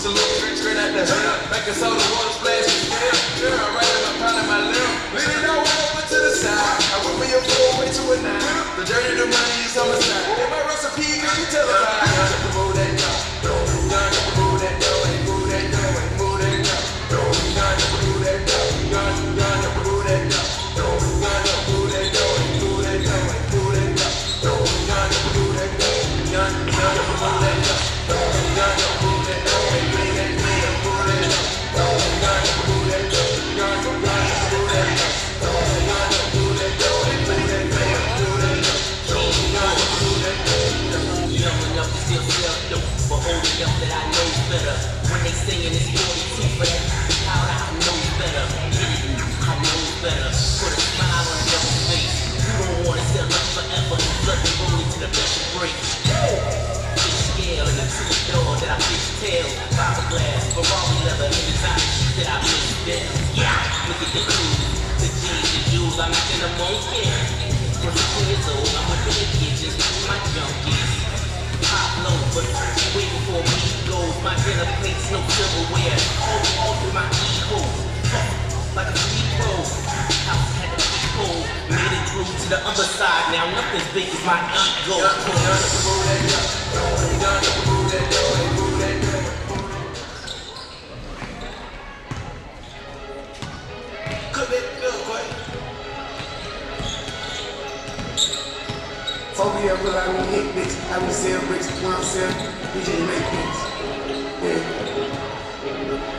salute, straight out the hood. Make a soda water splash and spill. Girl, right in my pot in my lip. Lean it all over to the side. I went for your 4 way to a 9. The dirty, the money is on my side. In my recipe, girl, you tell her I got to move that dough. Got to move that dough, ain't move that dough, ain't move that dough. Got to move that dough, got to move that dough. Got to move that dough, ain't move that dough, ain't move that dough. Got to move that dough, got to move that dough. Got to move that dough, ain't move that dough, ain't move that dough. Got to move that dough, got to move that dough. Got to move that dough, ain't move that dough, ain't move that dough. Got to move that dough. Young enough to still sell dope, but old enough that I know better. When they singing it's 42 for that out, I know better. I know better. Put a smile on your face. You don't wanna sell us forever. Blood and roll into the best break. Fish scale and a true door that I fish tail. Fiberglass, Ferrari leather, and designer shit that I miss there. Yeah, look at the crew, the jeans, the jewels, I'm making them on care. 22 years old, I'm with the kitchens, my junkies. Pop low, but waiting for me goes. My dinner plates, no silverware. All through my ego. Like a free throw. House had a free cold. Made it through to the other side. Now nothing's big as my ego. Got to move that dough. Got to move that dough, ain't move that dough. Cook that good, boy. Phobia, but I don't hit bitch. I don't sell bricks. When I'm selling, we just make bricks. Yeah.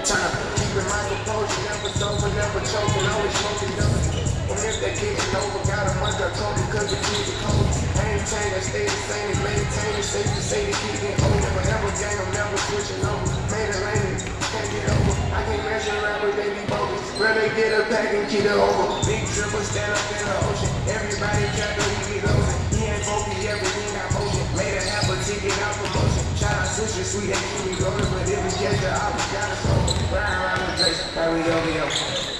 Tryna keep in my composure, never sober, never choking, always smoking dope. And if they getting over, got a bunch of coke because the kids are cold. I ain't changed, I stay the same, they maintain it, safe to say the kids get older. Forever gang, I'm never switching over. Made a lane, can't get over. I can't measure rappers, they be bogus. Rather get a pack and keep it over. Big triple stand up in the ocean. Everybody trap and we get losing. He ain't funky, everything got motion. Made a half a ticket out promotion. Shout out Sister Sweet, they keep me going, but if we catch the op, we gotta slow. Ride around the place, like we yo.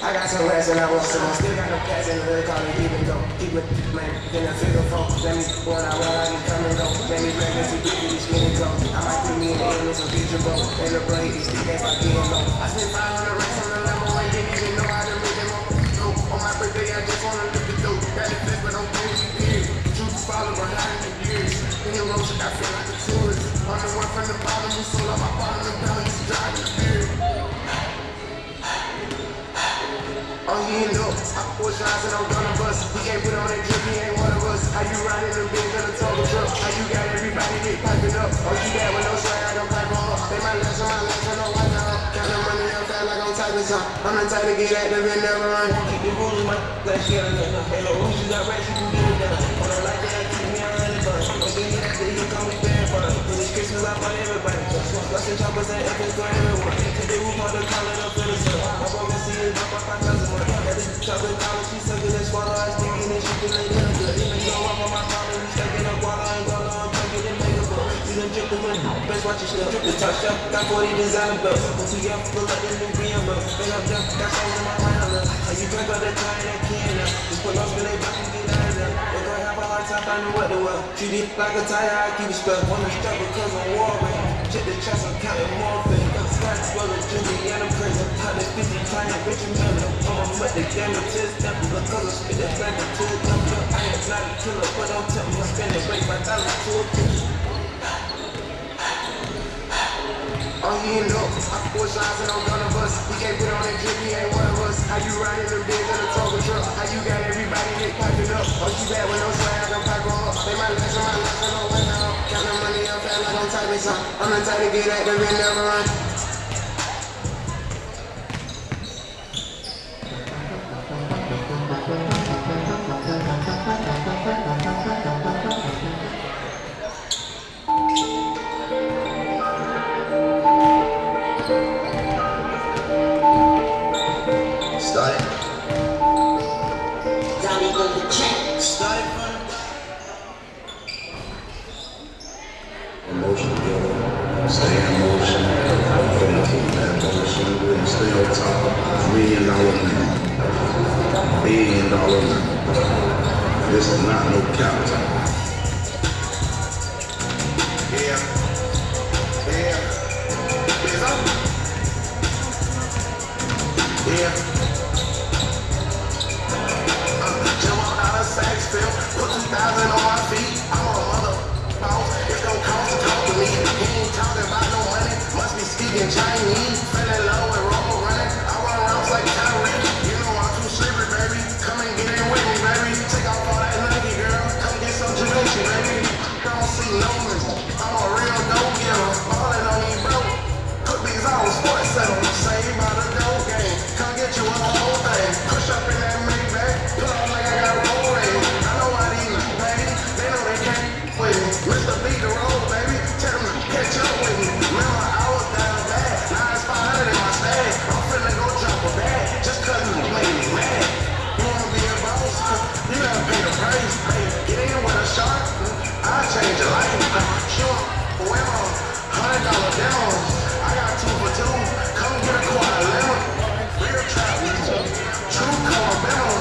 I got some rats and I want some. Still got no pass in the hood, call it keep it go. Keep it, man, then I figure phone. Let me when I just come and go. Let me pregnancy, get to these skinny clothes. I might put me in the air with some future bro. They look brain, these stick ass like getting low. I spent 500 racks on the level and didn't even know how to make them up. No, on my birthday, I just wanna look it through. Got the flex, but don't pay me, period. Truth follow behind the years. In the road, I feel like a tourist. I'm the one from the bottom who sold out my bottom and down, he's driving the beard. Oh, you know, I pull shots and I'm gonna bust. We can't put on that drip, he ain't one of us. How you riding the Benz in a total truck? How you got everybody get piping up? Oh, you bad with no swag, I don't pipe on up. They might lash on my legs, I know why not. Count the money up fast like I'm typing some. I'm the type to get active and never run. Keep the rules in my flesh, get it done. Hey, no rules, you got rats, you can get it done. On the light that keep me around the bus. I'm gonna get after you, call me bad fun. When it's Christmas, I find everybody. Bustin' choppers and FS for everyone. Take the roof on the collar, up in the sun. I'm gonna see it drop off 5,000. Chocolate college, she suckin' and swallow, I stick in and she can lay down good. Even though I'm on my collar, we stacking up water and guala, I'm drinking and make a book. You done drip the money, best watch your stuff. The touch up, got 40 designer belts. When we up, look like the new BM belt. Bang up, jump, got songs in my mind. How you drink all that time that can now. Just put no spin, they back and get out of there. We're gonna have a hard time finding what the world. Treat it like a tire, I keep it stuck. Wanna stop because I'm warring. Check the chest, I'm counting more things. Stats, brother, Jimmy, and I'm crazy. 150 trying to bitch and mellow. I'm with the game of test, that was a color, spit that back into a number. I ain't not a killer, but don't tell me I'm spending break my dollar to a picture. Oh, you know, I pull shots and I'm gonna bust. We can't put on that drip, he ain't one of us. How you riding the Benz in a total truck? How you got everybody get piping up? Oh, you bad with no swag, I'm pipe on up. They might lash on my legs, I know why now. Count the money up fast like I'm typing some. I'm the type to get active and never run. Stay in motion, keep that motion, stay on top, $1 million man, $1 billion man. This is not no capital. Yeah. Yeah. Jump out of Saxville, put 2,000 on my feet. I'm a mother boss. It's gon' cost to talk to me. He ain't talking about no money. Must be speaking Chinese. Fell in love with roll running. I run routes like Tyree. You know I'm too slippery, baby. Come and get in with me, baby. Take off all that Nike, girl. Come get some Givenchy, baby. Don't see no man. I'm a real go-getter. Ballin' on these bro. Put these on sports center. Save by the dough game. Come get you a whole thing. Push up in that Maybach. Pull out like I got roll rage. I know why these baby. They know they can't with me. Mr. Beat the road, baby. Tell them to catch up with me. Remember, I was down bad. Now it's 500 in my stash. I'm finna go drop a bag. Just cause you made me mad. You wanna be a boss? You gotta pay the price. Hey, get in with a shark. I'll change your life. Sure, well, $100 down. I got 2 for 2. Come get a quarter lemon. Real trap, true color metal.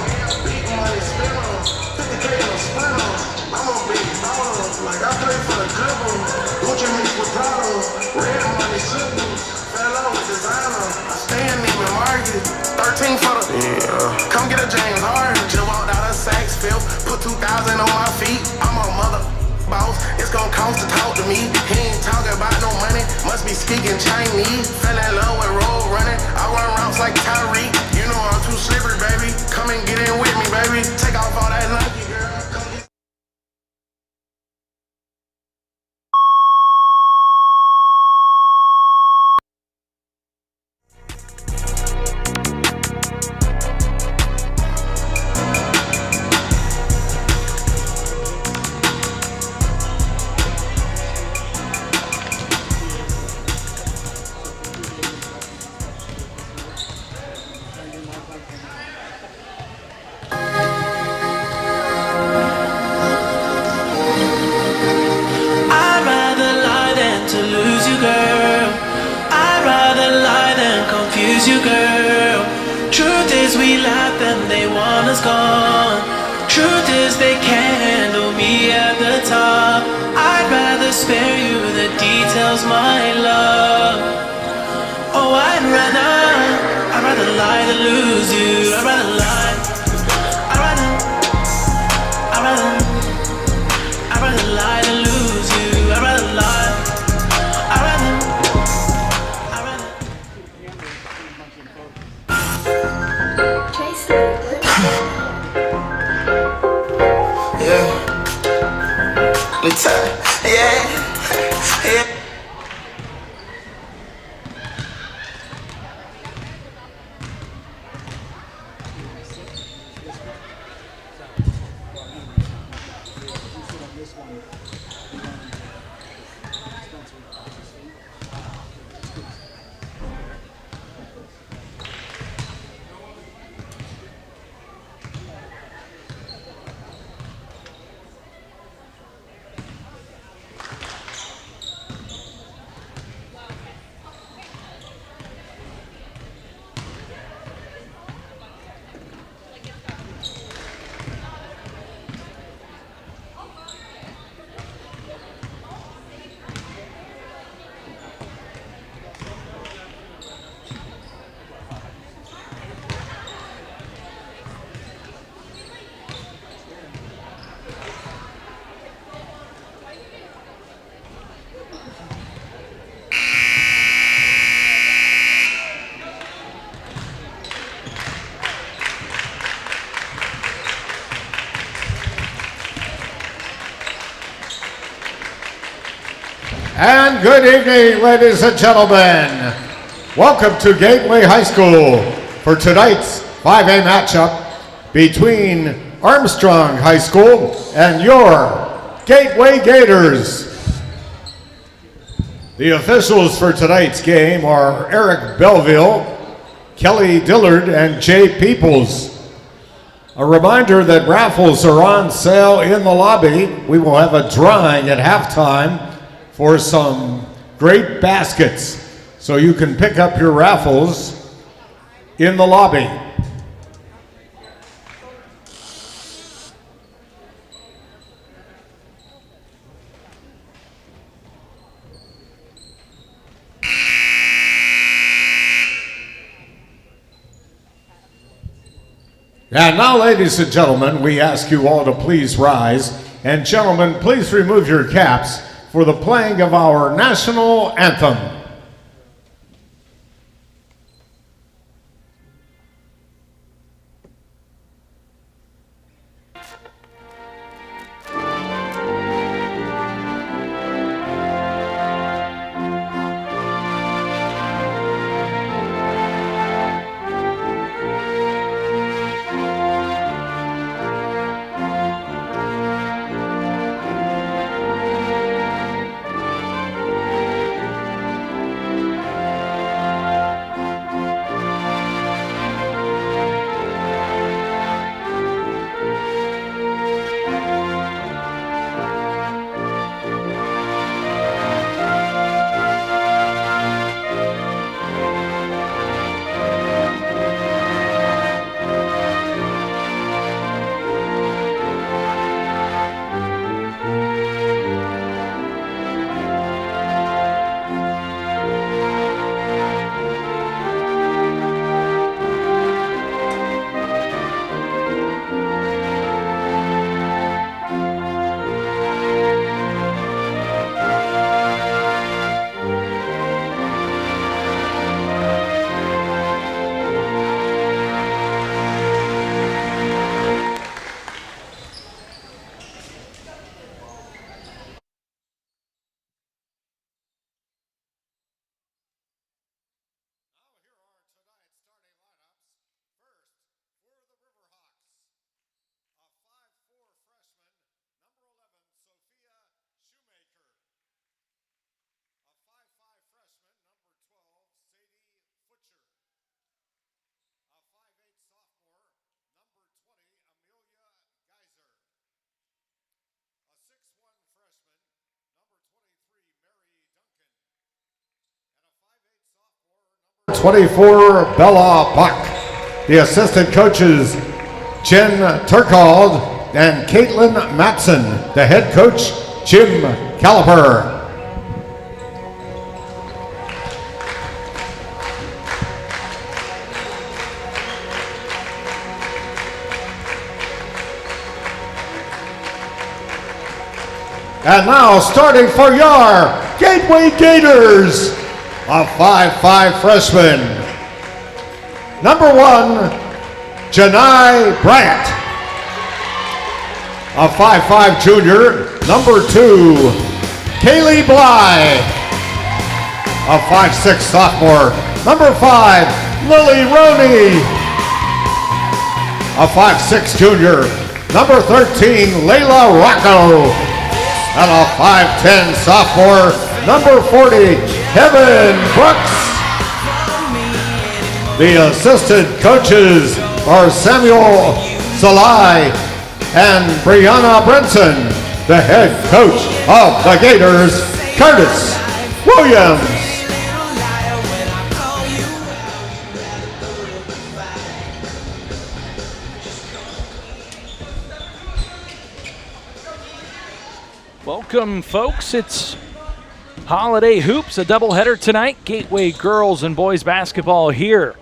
Big money spinner. 50K in a splinter. I'm a big baller. Like I play for the Clippers. Gucci mixed with Prada. Red money slippers. Fell out with designer. I stand in the market. 13 for the. Yeah. Come get a James Harden. Just walked out of Saxville. Put 2,000 on my feet. I'm a mother boss. It's gon' cost to talk to me. He ain't talking about no money. Must be speaking Chinese. Fell in love with road running. I run routes like Tyree. You know I'm too slippery, baby. Come and get in with me, baby. Take off all that Nike, girl. Come get. I'd rather lie than to lose you, girl. I'd rather lie than confuse you, girl. Truth is we laugh and they want us gone. Truth is they can't handle me at the top. I'd rather spare you the details, my love. Oh, I'd rather lie than lose you. I'd rather lie. I'd rather lie than lose you. I'd rather lie. I'd rather. Yeah. Yeah. Yeah. And good evening, ladies and gentlemen. Welcome to Gateway High School for tonight's 5A matchup between Armstrong High School and your Gateway Gators. The officials for tonight's game are Eric Belleville, Kelly Dillard, and Jay Peoples. A reminder that raffles are on sale in the lobby. We will have a drawing at halftime for some great baskets, so you can pick up your raffles in the lobby. And now, ladies and gentlemen, we ask you all to please rise. And gentlemen, please remove your caps for the playing of our national anthem. A 24, Bella Buck. The assistant coaches, Jen Turkald and Caitlin Matson. The head coach, Jim Caliper. And now, starting for your Gateway Gators, a 5'5" freshman. Number 1, Janai Bryant. A 5'5" junior. Number 2, Kaylee Bly. A 5'6" sophomore. Number 5, Lily Roney. A 5'6" junior. Number 13, Layla Rocco. And a 5'10" sophomore, number 40, Kevin Brooks. The assistant coaches are Samuel Salai and Brianna Brinson. The head coach of the Gators, Curtis Williams. Welcome, folks. It's Holiday Hoops, a doubleheader tonight. Gateway girls and boys basketball here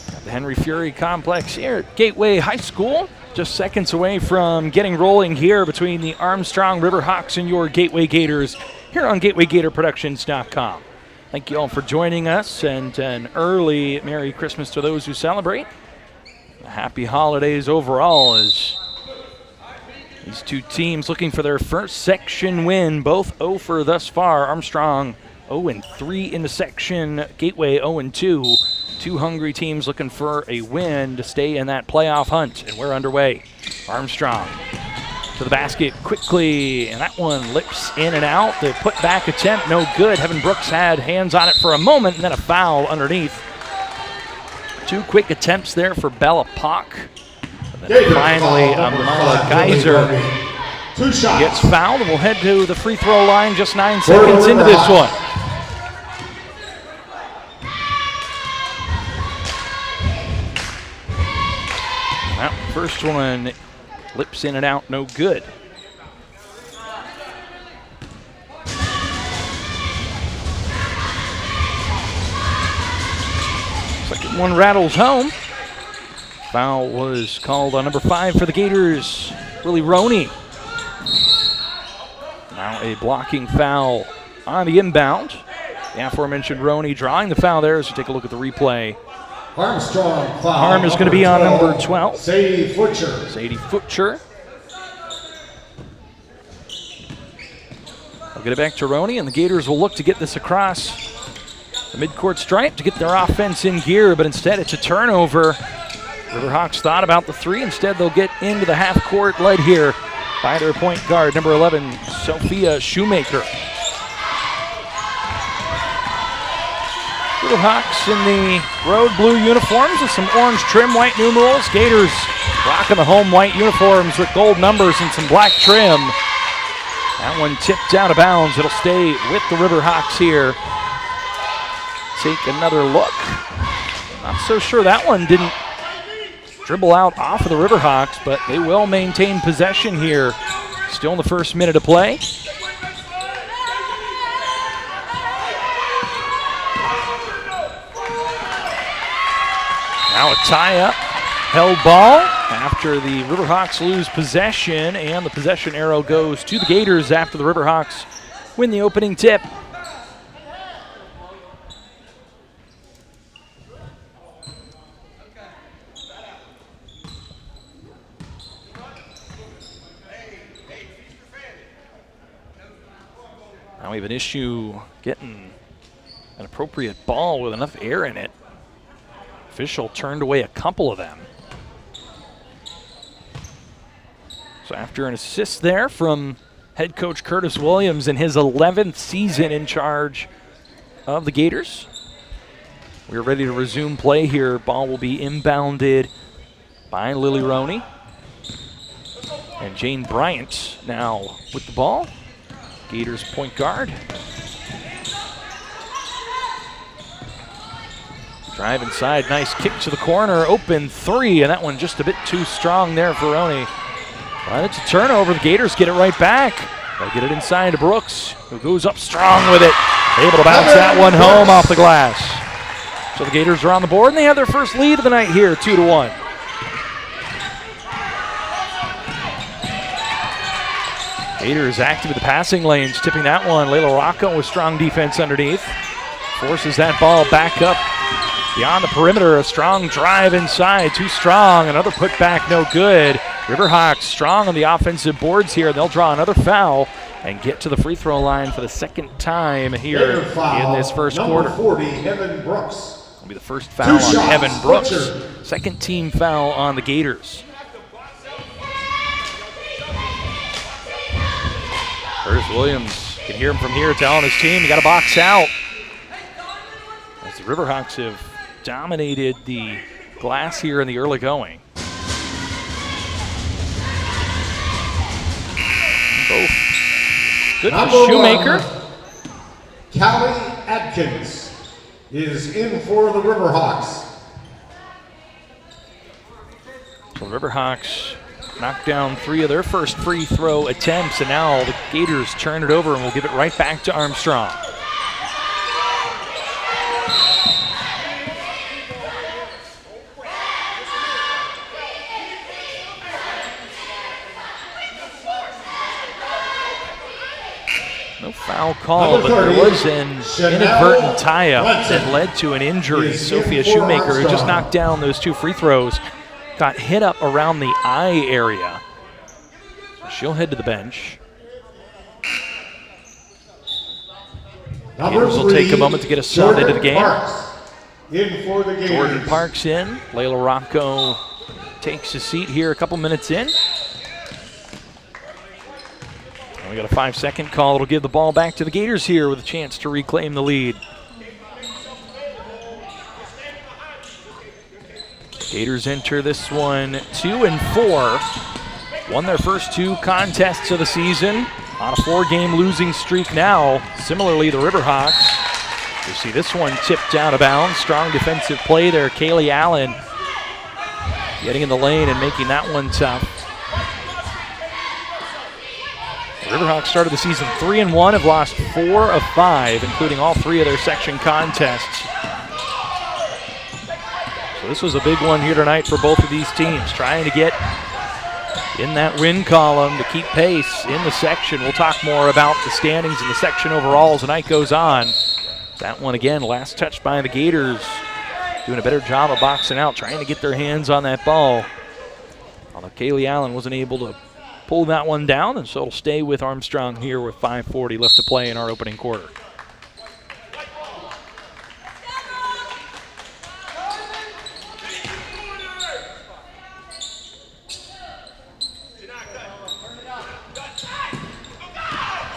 at the Henry Fury Complex here at Gateway High School. Just seconds away from getting rolling here between the Armstrong Riverhawks and your Gateway Gators here on GatewayGatorProductions.com. Thank you all for joining us, and an early Merry Christmas to those who celebrate. Happy holidays overall, as these two teams looking for their first section win, both 0 for thus far. Armstrong 0-3 in the section, Gateway 0-2. Two hungry teams looking for a win to stay in that playoff hunt, and we're underway. Armstrong to the basket quickly, and that one lips in and out. The put-back attempt, no good. Heaven Brooks had hands on it for a moment, and then a foul underneath. Two quick attempts there for Bella Pock. Then finally, Geyser gets fouled, and we'll head to the free throw line just 9 seconds into this one. That first one lips in and out, no good. Second one rattles home. Foul was called on number 5 for the Gators, Willie Roney. Now a blocking foul on the inbound. The aforementioned Roney drawing the foul there as we take a look at the replay. Armstrong foul. Harm is going to be on number 12. Sadie Futcher. Sadie Futcher. They'll get it back to Roney, and the Gators will look to get this across the midcourt stripe to get their offense in gear, but instead it's a turnover. Riverhawks thought about the 3. Instead, they'll get into the half court, led here by their point guard, number 11, Sophia Shoemaker. Riverhawks in the road blue uniforms with some orange trim, white numerals. Gators rocking the home white uniforms with gold numbers and some black trim. That one tipped out of bounds. It'll stay with the Riverhawks here. Take another look. Not so sure that one didn't dribble out off of the Riverhawks, but they will maintain possession here. Still in the first minute of play. Now a tie-up, held ball after the Riverhawks lose possession, and the possession arrow goes to the Gators after the Riverhawks win the opening tip. Now we have an issue getting an appropriate ball with enough air in it. Official turned away a couple of them. So after an assist there from head coach Curtis Williams in his 11th season in charge of the Gators, we're ready to resume play here. Ball will be inbounded by Lily Roney. And Jane Bryant now with the ball. Gators point guard. Drive inside, nice kick to the corner, open 3, and that one just a bit too strong there for Roney. But it's a turnover, the Gators get it right back. They'll get it inside to Brooks, who goes up strong with it. Able to bounce that one home off the glass. So the Gators are on the board, and they have their first lead of the night here, 2-1. Gators active in the passing lanes, tipping that one. Layla Rocco with strong defense underneath. Forces that ball back up beyond the perimeter. A strong drive inside, too strong. Another putback, no good. Riverhawks strong on the offensive boards here. They'll draw another foul and get to the free throw line for the second time here in this first quarter. Number 40, Evan Brooks. Will be the first foul on Evan Brooks. Second team foul on the Gators. Curtis Williams can hear him from here telling his team, you got to box out. As the Riverhawks have dominated the glass here in the early going. Both good for Shoemaker. Callie Atkins is in for the Riverhawks. So the Riverhawks knocked down 3 of their first free throw attempts, and now the Gators turn it over and will give it right back to Armstrong. No foul call, but there was an inadvertent tie-up that led to an injury. Sophia Shoemaker, who just knocked down those 2 free throws, got hit up around the eye area. So she'll head to the bench. Gators will take a moment to get us started into the game. In for the Gators. Jordan Parks in. Layla Rocco takes a seat here a couple minutes in. And we got a 5-second call. It'll give the ball back to the Gators here with a chance to reclaim the lead. Gators enter this one 2-4. Won their first 2 contests of the season. On a 4-game losing streak now. Similarly, the Riverhawks. You see this one tipped out of bounds. Strong defensive play there. Kaylee Allen getting in the lane and making that one tough. The Riverhawks started the season 3-1, have lost 4 of 5, including all 3 of their section contests. So this was a big one here tonight for both of these teams, trying to get in that win column to keep pace in the section. We'll talk more about the standings in the section overall as the night goes on. That one again, last touch by the Gators, doing a better job of boxing out, trying to get their hands on that ball. Although Kaylee Allen wasn't able to pull that one down, and so it'll stay with Armstrong here with 5:40 left to play in our opening quarter.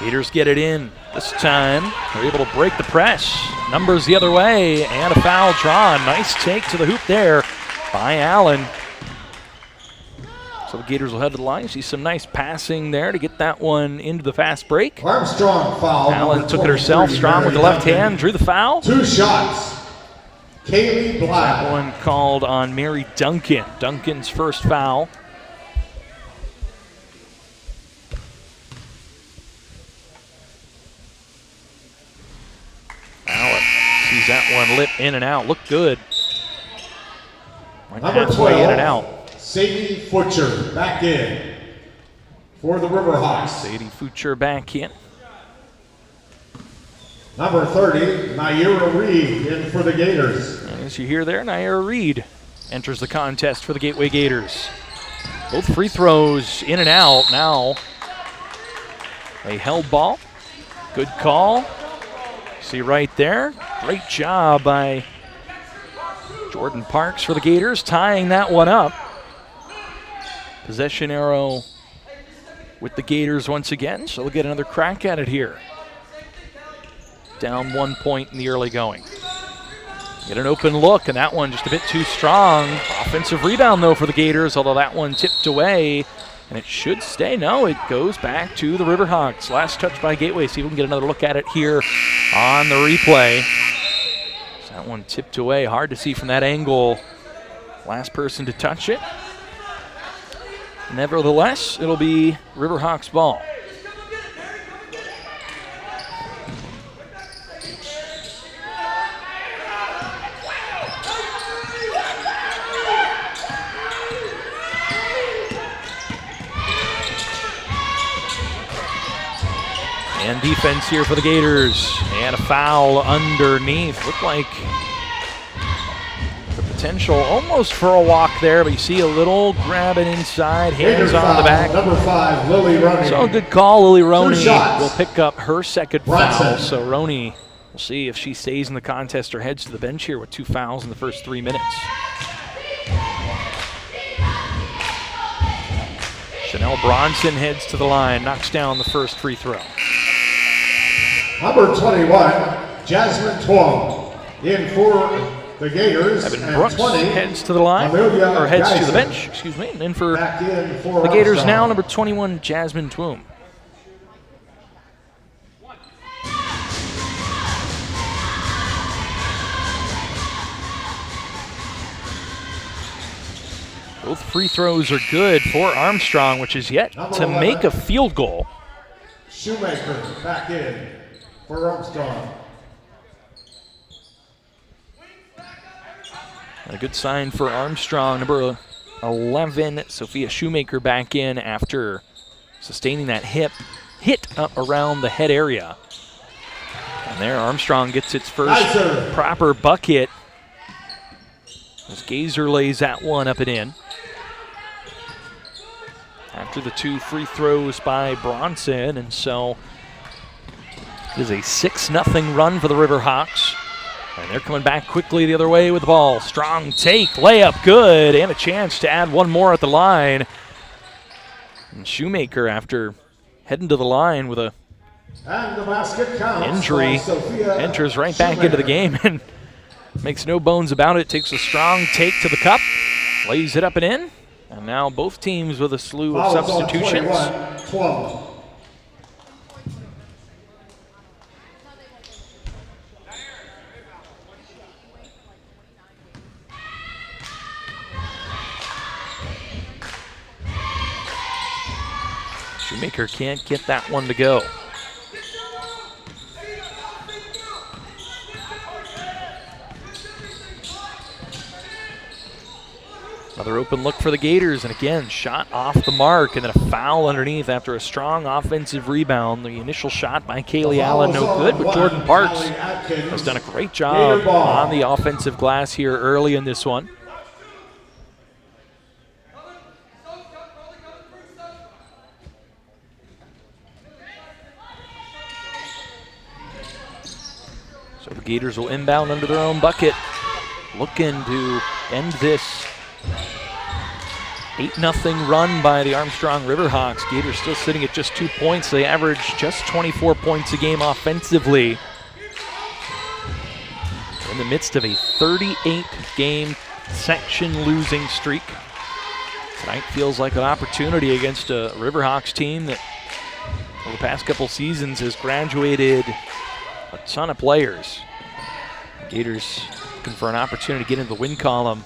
Gators get it in this time. They're able to break the press. Numbers the other way, and a foul drawn. Nice take to the hoop there by Allen. So the Gators will head to the line. See some nice passing there to get that one into the fast break. Armstrong foul. Allen took it herself, strong with the left hand, drew the foul. 2 shots. Kaylee Black. That one called on Mary Duncan. Duncan's first foul. Allen sees that one lit in and out. Looked good. Went Number halfway 12, in and out. Sadie Futcher back in for the Riverhawks. Sadie Futcher back in. Number 30, Naira Reed in for the Gators. And as you hear there, Naira Reed enters the contest for the Gateway Gators. Both free throws in and out now. A held ball. Good call. See right there. Great job by Jordan Parks for the Gators, tying that one up. Possession arrow with the Gators once again, so they'll get another crack at it here. Down 1 point in the early going. Get an open look, and that one just a bit too strong. Offensive rebound, though, for the Gators, although that one tipped away, and it should stay. No, it goes back to the Riverhawks. Last touch by Gateway. See if we can get another look at it here on the replay. So that one tipped away. Hard to see from that angle. Last person to touch it. Nevertheless, it'll be Riverhawks ball. And defense here for the Gators. And a foul underneath. Looked like the potential almost for a walk there, but you see a little grabbing inside, hands on the back. Number 5, Lily Roney. So a good call. Lily Roney 2 shots. will pick up her second Bronson. foul. So Roney, we'll see if she stays in the contest or heads to the bench here with 2 fouls in the first 3 minutes. Chanel Bronson heads to the line, knocks down the first free throw. Number 21, Jasmine Twong in for the Gators. Evan and Brooks 20, heads to the line, Amelia or heads to Geiser. the bench, excuse me, and in for Back in for the Gators Armstrong. now, number 21, Jasmine Twom. Both free throws are good for Armstrong, which is yet Number to 11. make a field goal. Shoemaker back in for Armstrong. A good sign for Armstrong. Number 11, Sophia Shoemaker back in after sustaining that hit up around the head area. And there Armstrong gets its first Geiser. proper bucket as Gazer lays that one up and in. After the 2 free throws by Bronson, and so it is a 6-0 run for the Riverhawks. And they're coming back quickly the other way with the ball. Strong take, layup good, and a chance to add one more at the line. And Shoemaker, after heading to the line with a And the basket counts injury, by Sophia enters right back into the game and makes no bones about it. Takes a strong take to the cup, lays it up and in. And now both teams with a slew of Fouls on substitutions. 21, 12. Shoemaker can't get that one to go. Another open look for the Gators, and again, shot off the mark, and then a foul underneath after a strong offensive rebound. The initial shot by Kaylee Allen, no good, but Jordan Parks has done a great job on the offensive glass here early in this one. So the Gators will inbound under their own bucket, looking to end this 8-0 run by the Armstrong Riverhawks. Gators still sitting at just 2 points. They average just 24 points a game offensively. In the midst of a 38-game section losing streak. Tonight feels like an opportunity against a Riverhawks team that over the past couple seasons has graduated a ton of players. Gators looking for an opportunity to get into the win column.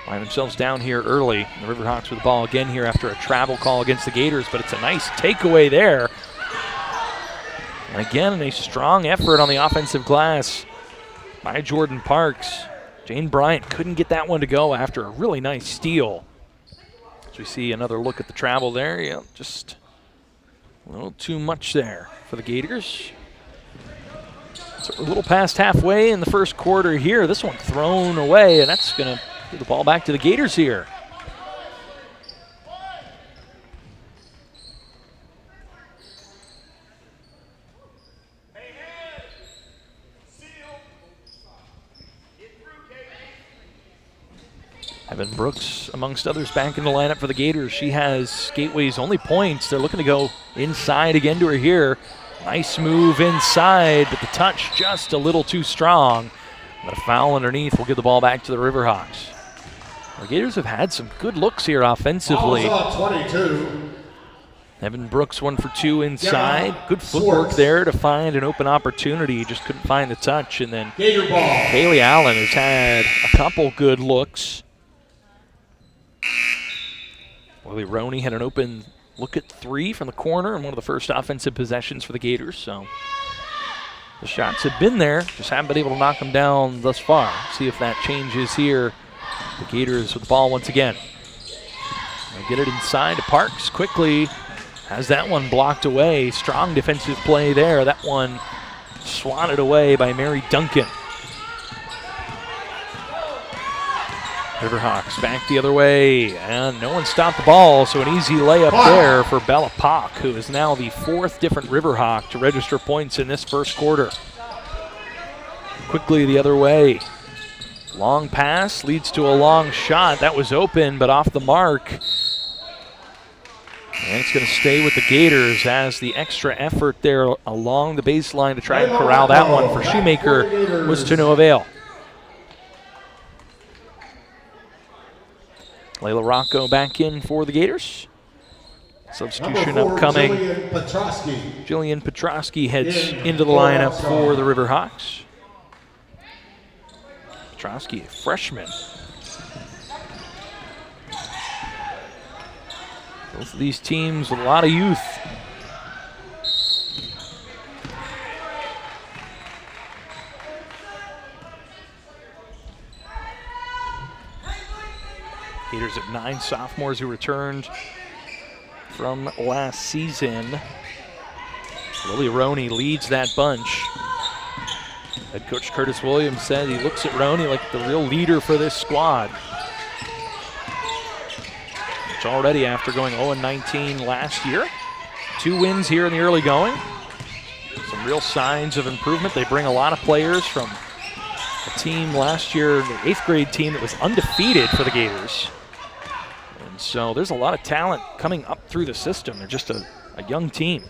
Find themselves down here early. The Riverhawks with the ball again here after a travel call against the Gators, but it's a nice takeaway there. And again, a strong effort on the offensive glass by Jordan Parks. Jane Bryant couldn't get that one to go after a really nice steal. As we see another look at the travel there, yeah, just a little too much there for the Gators. So a little past halfway in the first quarter here. This one thrown away, and that's going to give the ball back to the Gators here. Evan Brooks, amongst others, back in the lineup for the Gators. She has Gateway's only points. They're looking to go inside again to her here. Nice move inside, but the touch just a little too strong. But a foul underneath will give the ball back to the Riverhawks. The Gators have had some good looks here offensively. 22. Evan Brooks 1 for 2 inside. Good footwork there to find an open opportunity. Just couldn't find the touch. And then Kaylee Allen has had a couple good looks. Willie Roney had an open look at 3 from the corner and one of the first offensive possessions for the Gators. So the shots have been there, just haven't been able to knock them down thus far. See if that changes here. The Gators with the ball once again. They get it inside to Parks quickly. Has that one blocked away. Strong defensive play there. That one swatted away by Mary Duncan. Riverhawks back the other way, and no one stopped the ball, so an easy layup there for Bella Pock, who is now the 4th different Riverhawk to register points in this first quarter. Quickly the other way. Long pass leads to a long shot. That was open, but off the mark. And it's going to stay with the Gators as the extra effort there along the baseline to try and corral that one for Shoemaker was to no avail. Layla Rocco back in for the Gators. Substitution upcoming. Jillian Petrosky heads into the lineup for the Riverhawks. Petrosky, a freshman. Both of these teams with a lot of youth. Gators have 9 sophomores who returned from last season. Lily Roney leads that bunch. Head coach Curtis Williams said he looks at Roney like the real leader for this squad. It's already after going 0-19 last year. 2 wins here in the early going. Some real signs of improvement. They bring a lot of players from a team last year, the 8th grade team that was undefeated for the Gators. And so there's a lot of talent coming up through the system. They're just a young team.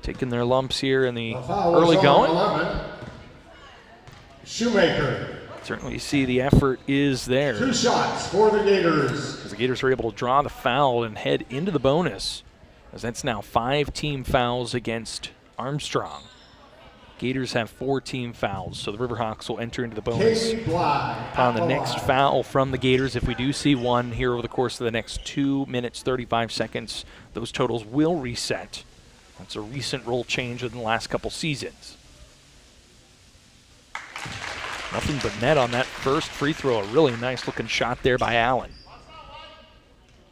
Taking their lumps here in the early going. Shoemaker. Certainly you see the effort is there. 2 shots for the Gators. As the Gators are able to draw the foul and head into the bonus, as that's now 5 team fouls against Armstrong. Gators have 4 team fouls, so the Riverhawks will enter into the bonus upon the next foul from the Gators. If we do see one here over the course of the next 2 minutes, 35 seconds, those totals will reset. That's a recent rule change within the last couple seasons. Nothing but net on that first free throw. A really nice looking shot there by Allen.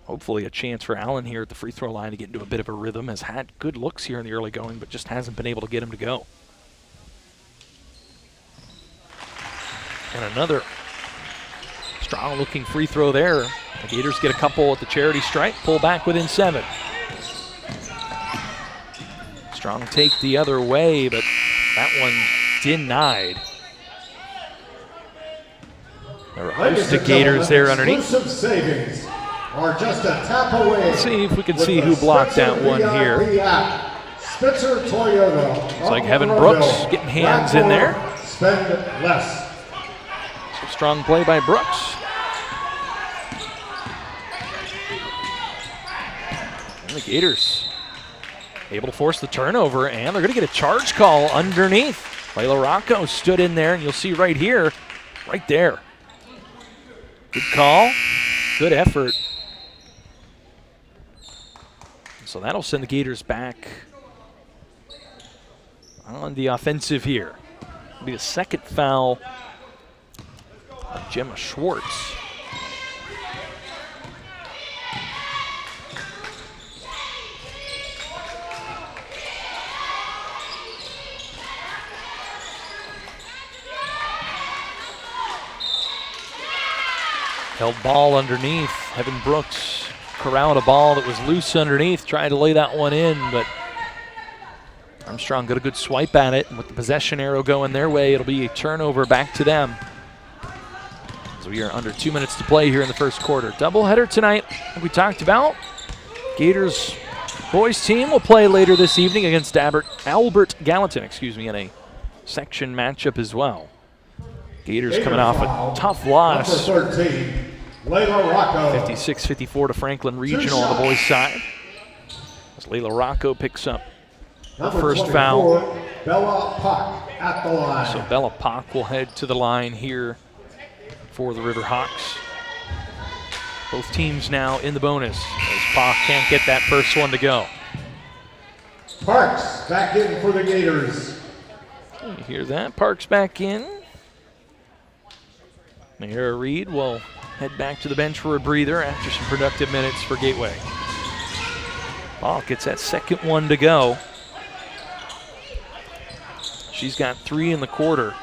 Hopefully a chance for Allen here at the free throw line to get into a bit of a rhythm. Has had good looks here in the early going, but just hasn't been able to get him to go. And another strong looking free throw there. The Gators get a couple at the charity stripe, pull back within 7. Strong take the other way, but that one denied. There are a host of Gators there underneath. Exclusive savings are just a tap away. Let's see if we can see who blocked that one here. Spencer Toyota. It's like Heaven Brooks getting hands in there. Spend less. So strong play by Brooks. And the Gators able to force the turnover, and they're going to get a charge call underneath. Layla Rocco stood in there, and you'll see right here, right there. Good call, good effort. So that'll send the Gators back on the offensive here. It'll be the second foul of Gemma Schwartz. Held ball underneath. Heaven Brooks corralled a ball that was loose underneath, tried to lay that one in, but Armstrong got a good swipe at it. And with the possession arrow going their way, it'll be a turnover back to them. As we are under 2 minutes to play here in the first quarter. Doubleheader tonight, like we talked about. Gators boys team will play later this evening against Albert Gallatin, in a section matchup as well. Gators coming off a tough loss. Number 13, Layla Rocco. 56-54 to Franklin Regional on the boys' side. As Layla Rocco picks up her first foul. Bella Puck at the line. So Bella Puck will head to the line here for the Riverhawks. Both teams now in the bonus as Puck can't get that first one to go. Parks back in for the Gators. You hear that? Parks back in. Mayra Reed will head back to the bench for a breather after some productive minutes for Gateway. Ball gets that second one to go. She's got 3 in the quarter.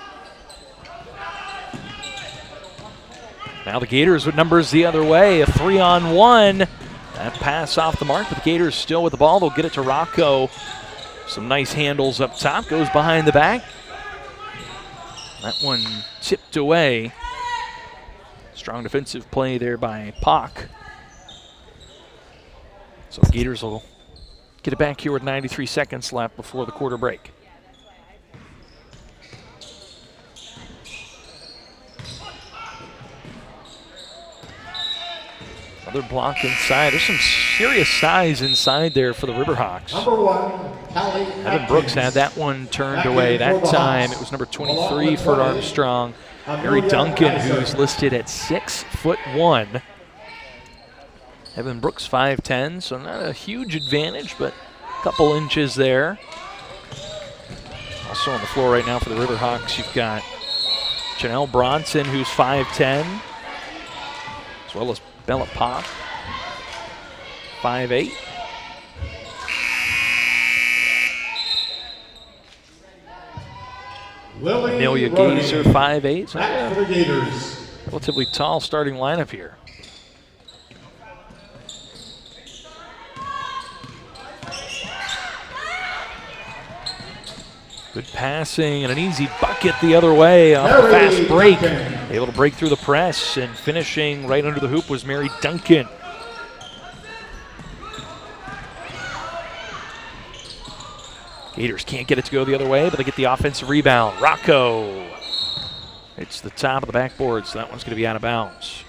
Now the Gators with numbers the other way, a 3-on-1. That pass off the mark, but the Gators still with the ball. They'll get it to Rocco. Some nice handles up top, goes behind the back. That one tipped away. Strong defensive play there by Pock. So the Gators will get it back here with 93 seconds left before the quarter break. Another block inside. There's some serious size inside there for the Riverhawks. Number 1, Callie Evan Brooks had that one turned away. That time it was number 23 for Armstrong. Mary Duncan, who's listed at 6'1". Evan Brooks 5'10", so not a huge advantage, but a couple inches there. Also on the floor right now for the Riverhawks, you've got Janelle Bronson, who's 5'10", as well as Bella Pop, 5'8". Amelia Gazer, 5'8". So back for the Gators. Relatively tall starting lineup here. Good passing and an easy bucket the other way off a fast break. Able to break through the press, and finishing right under the hoop was Mary Duncan. Gators can't get it to go the other way, but they get the offensive rebound. Rocco. It's the top of the backboard, so that one's going to be out of bounds.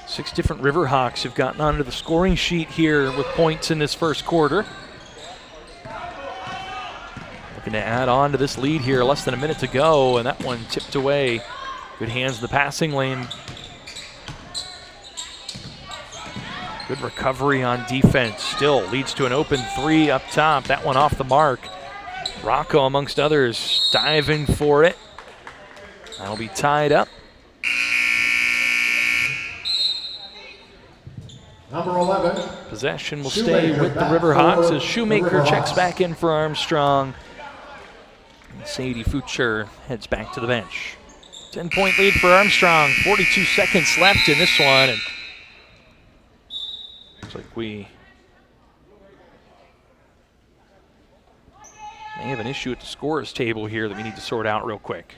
Six different Riverhawks have gotten onto the scoring sheet here with points in this first quarter. Looking to add on to this lead here, less than a minute to go, and that one tipped away. Good hands in the passing lane. Good recovery on defense. Still leads to an open 3 up top. That one off the mark. Rocco, amongst others, diving for it. That'll be tied up. Number 11. Possession will stay with the Riverhawks as Shoemaker checks back in for Armstrong. And Sadie Fucher heads back to the bench. 10-point lead for Armstrong. 42 seconds left in this one. And looks like we may have an issue at the scorer's table here that we need to sort out real quick.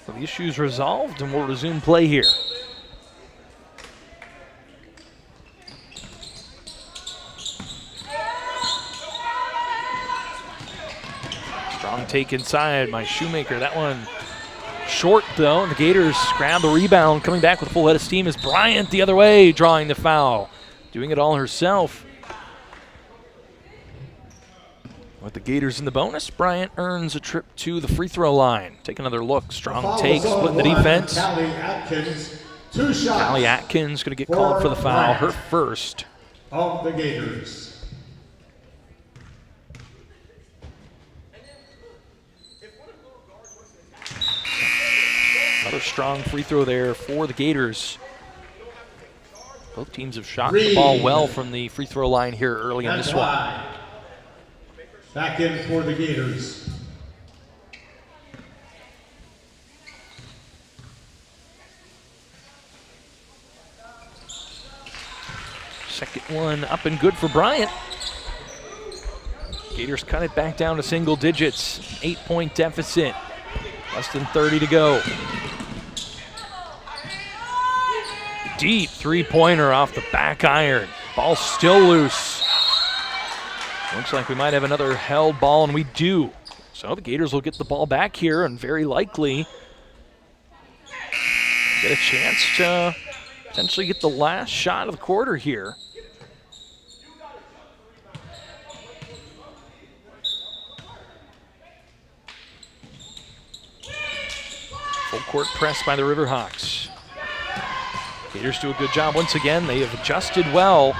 So the issue's resolved and we'll resume play here. Strong take inside by Shoemaker. That one short though, and the Gators grab the rebound. Coming back with a full head of steam is Bryant the other way, drawing the foul. Doing it all herself. With the Gators in the bonus, Bryant earns a trip to the free throw line. Take another look. Strong take, splitting the defense. Callie Atkins, 2 shots. Callie Atkins going to get called for the foul, her first. Of the Gators. Another strong free throw there for the Gators. Both teams have shot the ball well from the free throw line here early in this one. Back in for the Gators. Second one up and good for Bryant. Gators cut it back down to single digits. 8-point deficit. Less than 30 to go. Deep three-pointer off the back iron. Ball still loose. Looks like we might have another held ball, and we do. So the Gators will get the ball back here and very likely get a chance to potentially get the last shot of the quarter here. Full court press by the Riverhawks. Gators do a good job once again. They have adjusted well.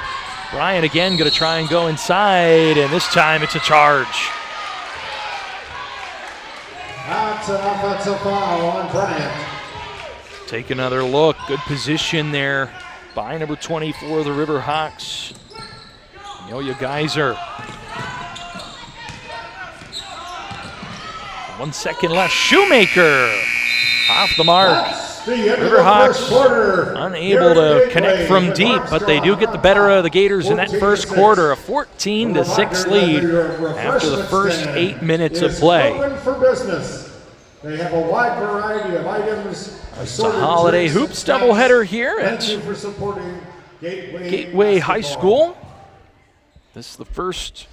Bryant again going to try and go inside, and this time it's a charge. That's an offensive foul on Bryant. Take another look. Good position there by number 24, the Riverhawks. Amelia Geyser. 1 second left. Shoemaker off the mark. Riverhawks unable to connect from deep, but they do get the better of the Gators in that first quarter. A 14-6 lead after the first 8 minutes of play. They have a wide variety of items. It's a Holiday Hoops doubleheader here at Gateway High School. This is the first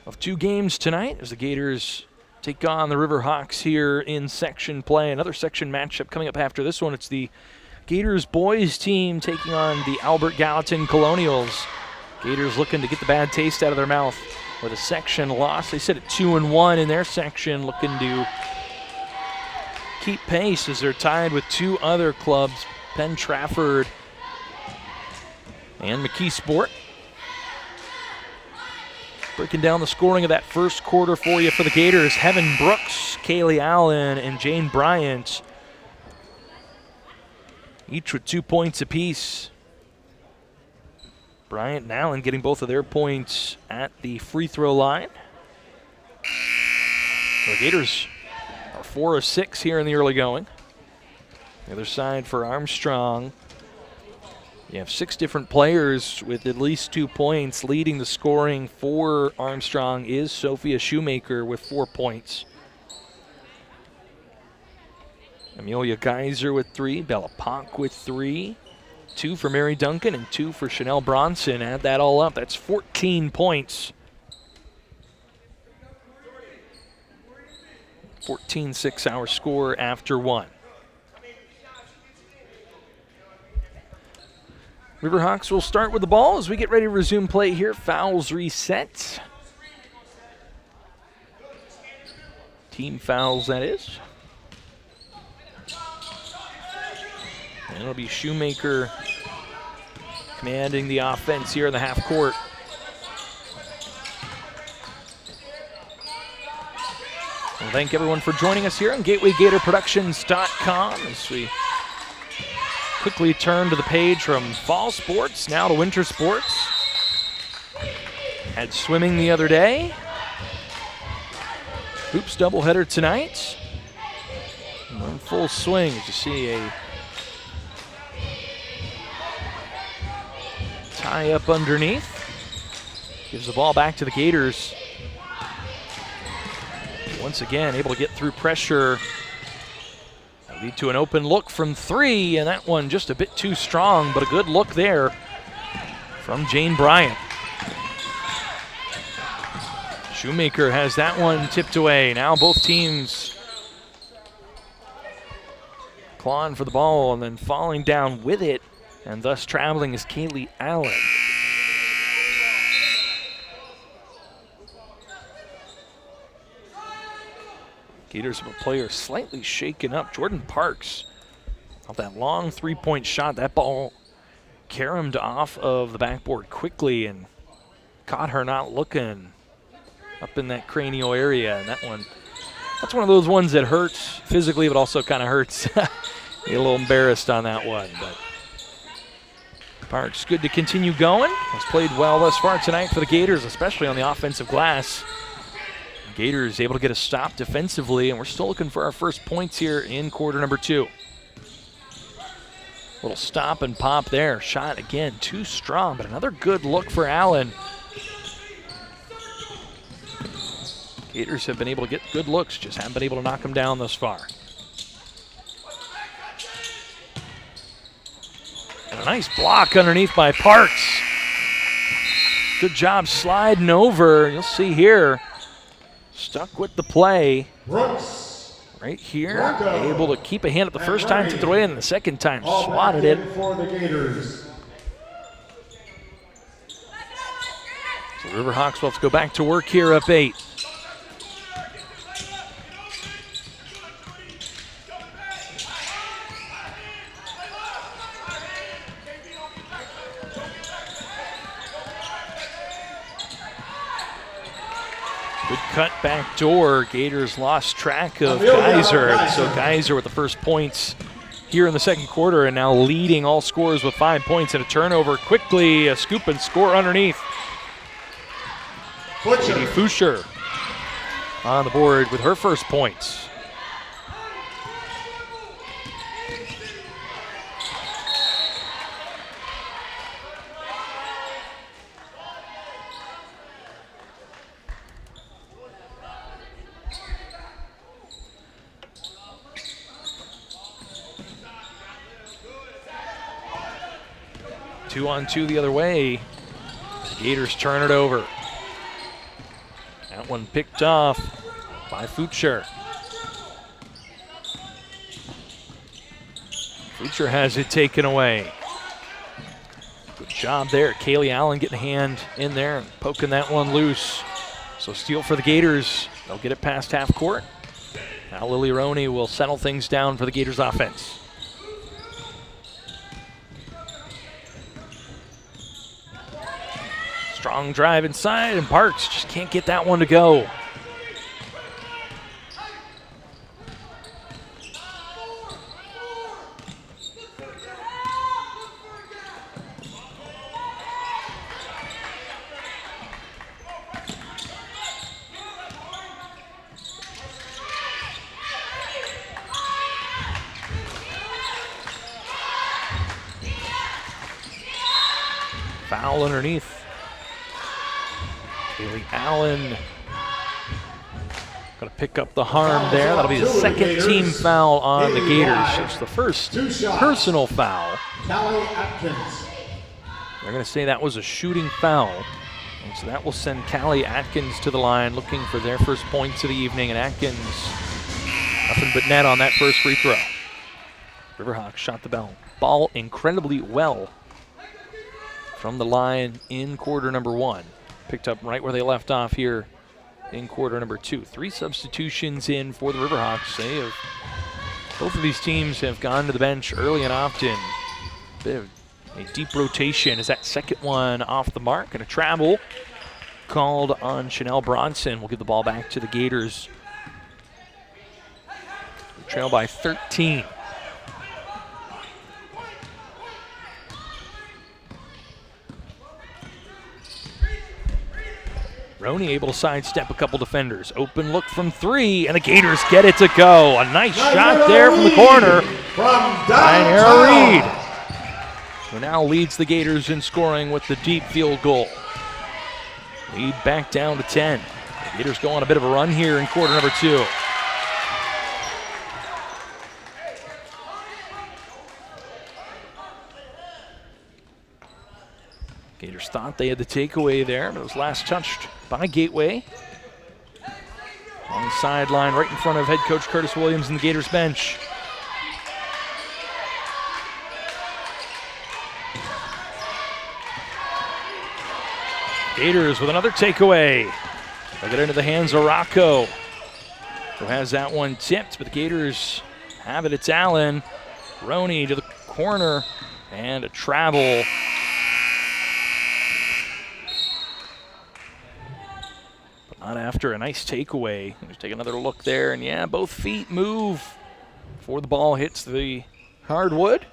of 2 games tonight as the Gators take on the Riverhawks here in section play. Another section matchup coming up after this one. It's the Gators boys team taking on the Albert Gallatin Colonials. Gators looking to get the bad taste out of their mouth with a section loss. They sit at 2-1 in their section, looking to keep pace as they're tied with 2 other clubs, Penn Trafford and McKeesport. Breaking down the scoring of that first quarter for you for the Gators. Heaven Brooks, Kaylee Allen, and Jane Bryant, each with 2 points apiece. Bryant and Allen getting both of their points at the free throw line. The Gators are 4 of 6 here in the early going. The other side for Armstrong, you have 6 different players with at least 2 points. Leading the scoring for Armstrong is Sophia Shoemaker with 4 points. Amelia Geyser with 3, Bella Pock with 3, 2 for Mary Duncan and 2 for Chanel Bronson. Add that all up, that's 14 points 14-6 our score after one. Riverhawks will start with the ball as we get ready to resume play here. Fouls reset. Team fouls, that is. And it'll be Shoemaker commanding the offense here in the half court. Well, thank everyone for joining us here on GatewayGatorProductions.com as we quickly turn to the page from fall sports now to winter sports. Had swimming the other day. Hoops doubleheader tonight. We're in full swing as you see a tie up underneath. Gives the ball back to the Gators. Once again, able to get through pressure. That'll lead to an open look from three, and that one just a bit too strong, but a good look there from Jane Bryant. Shoemaker has that one tipped away. Now both teams clawing for the ball and then falling down with it, and thus traveling is Kaylee Allen. Gators have a player slightly shaken up. Jordan Parks off that long three-point shot. That ball caromed off of the backboard quickly and caught her not looking up in that cranial area. And that's one of those ones that hurts physically, but also kind of hurts. Get a little embarrassed on that one. But Parks good to continue going. Has played well thus far tonight for the Gators, especially on the offensive glass. Gators able to get a stop defensively, and we're still looking for our first points here in quarter number two. Little stop and pop there. Shot again, too strong, but another good look for Allen. Gators have been able to get good looks, just haven't been able to knock them down thus far. And a nice block underneath by Parks. Good job sliding over. You'll see here. Stuck with the play. Brooks. Right here. Blanco. Able to keep a hand up the first time, took it away, and the second time swatted it. For the Gators. So Riverhawks will have to go back to work here up 8. Good cut back door. Gators lost track of Geyser. So Geyser with the first points here in the second quarter and now leading all scorers with 5 points and a turnover. Quickly a scoop and score underneath. Katie Fuscher on the board with her first points. Two on two the other way. The Gators turn it over. That one picked off by Fuscher. Fuscher has it taken away. Good job there. Kaylee Allen getting a hand in there and poking that one loose. So steal for the Gators. They'll get it past half court. Now Lily Roney will settle things down for the Gators offense. Strong drive inside, and Parks just can't get that one to go. Foul underneath. Kaylee Allen going to pick up the harm there. That'll be the second team foul on the Gators. It's the first personal foul. Callie Atkins. They're going to say that was a shooting foul. And so that will send Callie Atkins to the line looking for their first points of the evening. And Atkins Nothing but net on that first free throw. Riverhawks shot the ball incredibly well from the line in quarter number 1. Picked up right where they left off here in quarter number 2. 3 substitutions in for the Riverhawks. Both of these teams have gone to the bench early and often. Bit of a deep rotation as that second one off the mark, and a travel called on Chanel Bronson. We'll give the ball back to the Gators. Trail by 13. Roney able to sidestep a couple defenders. Open look from 3, and the Gators get it to go. A nice shot there from the corner by Nara Reed, who now leads the Gators in scoring with the deep field goal. Lead back down to 10. The Gators go on a bit of a run here in quarter number 2. Gators thought they had the takeaway there, but it was last touched by Gateway. On the sideline, right in front of head coach Curtis Williams and the Gators bench. Gators with another takeaway. They'll get into the hands of Rocco, who has that one tipped, but the Gators have it. It's Allen. Roney to the corner, and a travel. Not after a nice takeaway. Let's take another look there, and yeah, both feet move before the ball hits the hardwood.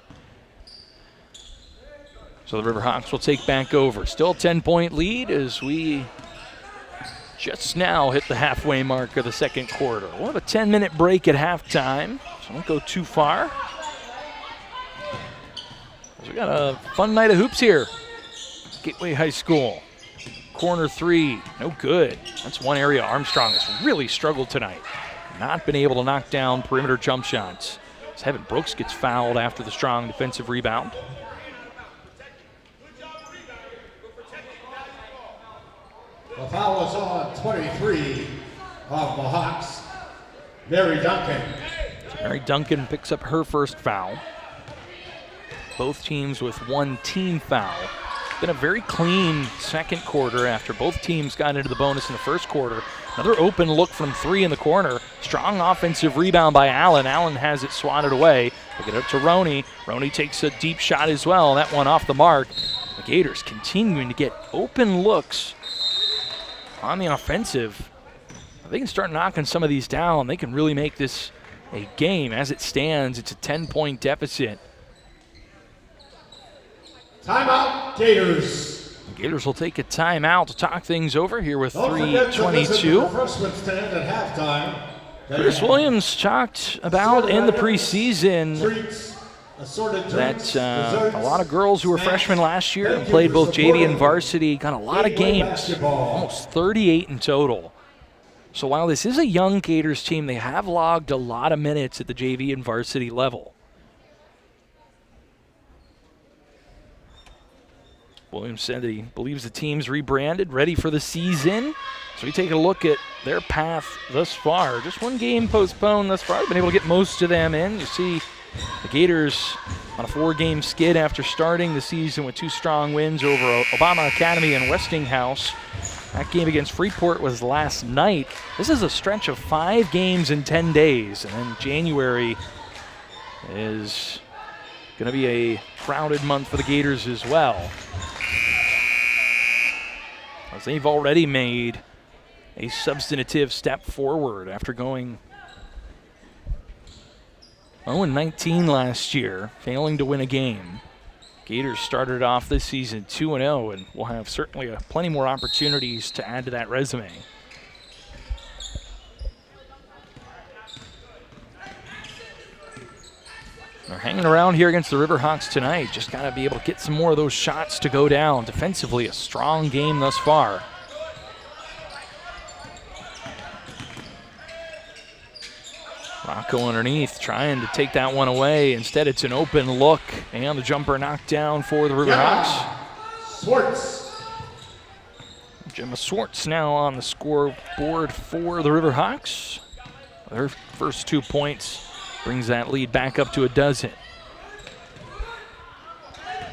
So the Riverhawks will take back over. Still a 10-point lead as we just now hit the halfway mark of the second quarter. We'll have a 10-minute break at halftime, so don't go too far. We got a fun night of hoops here. Gateway High School. Corner 3, no good. That's one area Armstrong has really struggled tonight. Not been able to knock down perimeter jump shots. As Heaven Brooks gets fouled after the strong defensive rebound. The foul is on 23 of the Hawks. Mary Duncan. So Mary Duncan picks up her first foul. Both teams with one team foul. Been a very clean second quarter after both teams got into the bonus in the first quarter. Another open look from 3 in the corner. Strong offensive rebound by Allen. Allen has it swatted away. They get it up to Roney. Roney takes a deep shot as well. That one off the mark. The Gators continuing to get open looks on the offensive. If they can start knocking some of these down, they can really make this a game. As it stands, it's a 10-point deficit. Timeout, Gators. The Gators will take a timeout to talk things over here with Don't forget to visit 3:22. the refreshment stand at halftime. Chris Williams talked about in the preseason Treats, assorted that drinks, a lot of girls who were freshmen last year and played both JV and varsity got a lot of games, almost 38 in total. So while this is a young Gators team, they have logged a lot of minutes at the JV and varsity level. Williams said that he believes the team's rebranded, ready for the season. So we take a look at their path thus far. Just one game postponed thus far. They've been able to get most of them in. You see the Gators on a 4-game skid after starting the season with 2 strong wins over Obama Academy and Westinghouse. That game against Freeport was last night. This is a stretch of 5 games in 10 days. And then January is going to be a crowded month for the Gators as well, as they've already made a substantive step forward after going 0-19 last year, failing to win a game. Gators started off this season 2-0, and will have certainly plenty more opportunities to add to that resume. They're hanging around here against the Riverhawks tonight. Just got to be able to get some more of those shots to go down. Defensively, a strong game thus far. Rocco underneath, trying to take that one away. Instead, it's an open look, and the jumper knocked down for the Riverhawks. Swartz. Gemma Swartz now on the scoreboard for the Riverhawks. Her first 2 points brings that lead back up to a dozen.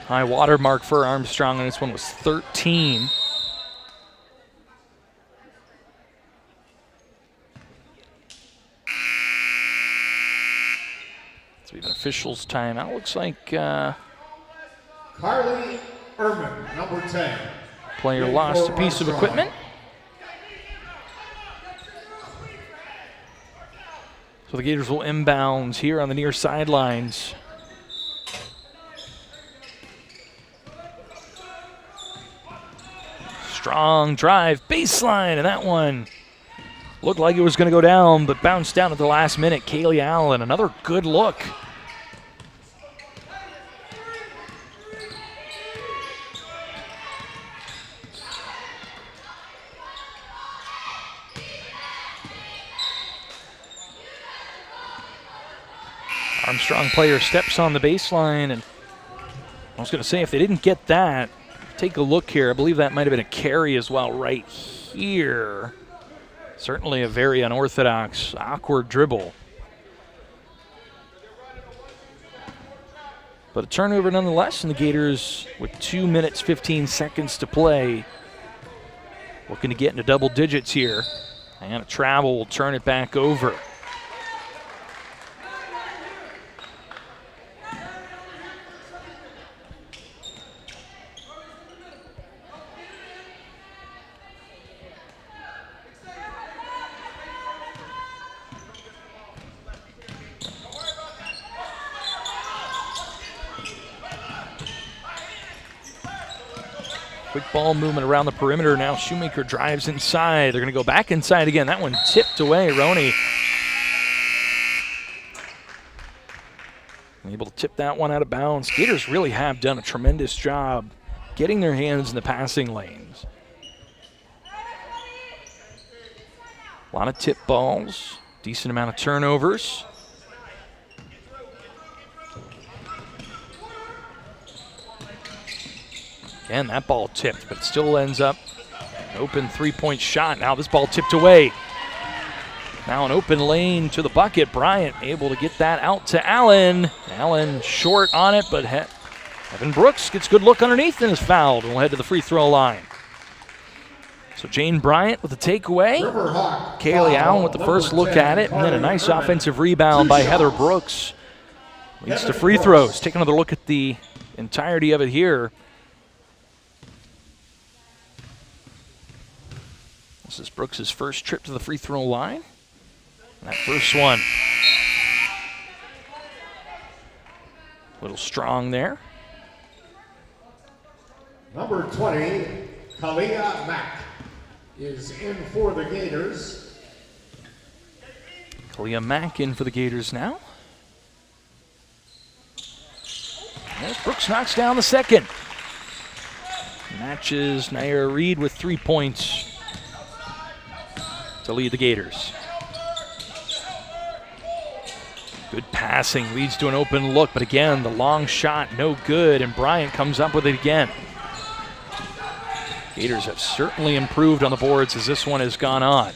High water mark for Armstrong, and this one was 13. So even officials' timeout. Looks like Carly Erman, number 10. player lost a piece of equipment. So the Gators will inbound here on the near sidelines. Strong drive, baseline, and that one looked like it was going to go down, but bounced down at the last minute. Kaylee Allen, another good look. Armstrong player steps on the baseline, and I was going to say, if they didn't get that, take a look here. I believe that might have been a carry as well right here. Certainly a very unorthodox, awkward dribble. But a turnover nonetheless, and the Gators, with 2 minutes, 15 seconds to play, looking to get into double digits here. And a travel will turn it back over. Quick ball movement around the perimeter. Now Shoemaker drives inside. They're going to go back inside again. That one tipped away. Roney able to tip that one out of bounds. Gators really have done a tremendous job getting their hands in the passing lanes. A lot of tip balls, decent amount of turnovers. Again, that ball tipped, but it still ends up an open three-point shot. Now this ball tipped away. Now an open lane to the bucket. Bryant able to get that out to Allen. Allen short on it, but Evan Brooks gets good look underneath and is fouled and will head to the free throw line. So Jane Bryant with the takeaway. Kaylee Allen with the first look at it, and then a nice offensive rebound by Heather Brooks. Leads to free throws. Take another look at the entirety of it here. This is Brooks' first trip to the free throw line. And that first one, a little strong there. Number 20, Kalia Mack, is in for the Gators. Kalia Mack in for the Gators now. As Brooks knocks down the second. Matches Naira Reed with 3 points to lead the Gators. Good passing leads to an open look, but again, the long shot no good, and Bryant comes up with it again. Gators have certainly improved on the boards as this one has gone on.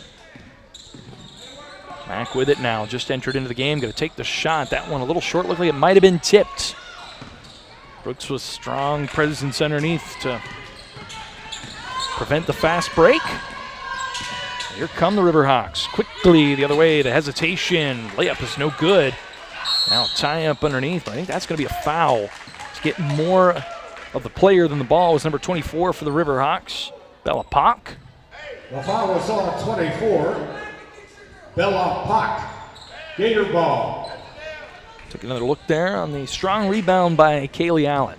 Mack with it now, just entered into the game, going to take the shot. That one a little short, looked like it might have been tipped. Brooks with strong presence underneath to prevent the fast break. Here come the Riverhawks. Quickly the other way, the hesitation. Layup is no good. Now tie up underneath, but I think that's going to be a foul. To get more of the player than the ball was number 24 for the Riverhawks, Bella Pock. The foul was on 24, Bella Pock. Gator ball. Took another look there on the strong rebound by Kaylee Allen.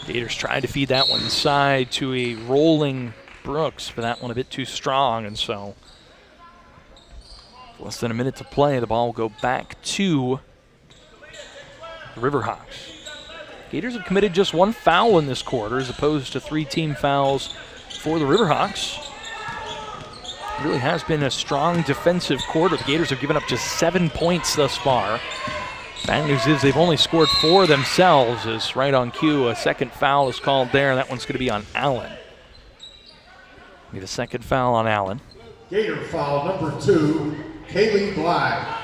Gators tried to feed that one inside to a rolling Brooks, but that one a bit too strong, and so less than a minute to play. The ball will go back to the Riverhawks. Gators have committed just one foul in this quarter as opposed to 3 team fouls for the Riverhawks. It really has been a strong defensive quarter. The Gators have given up just 7 points thus far. Bad news is they've only scored 4 themselves, as right on cue a second foul is called there. That one's going to be on Allen. Be the second foul on Allen. Gator foul number 2, Kaylee Bly.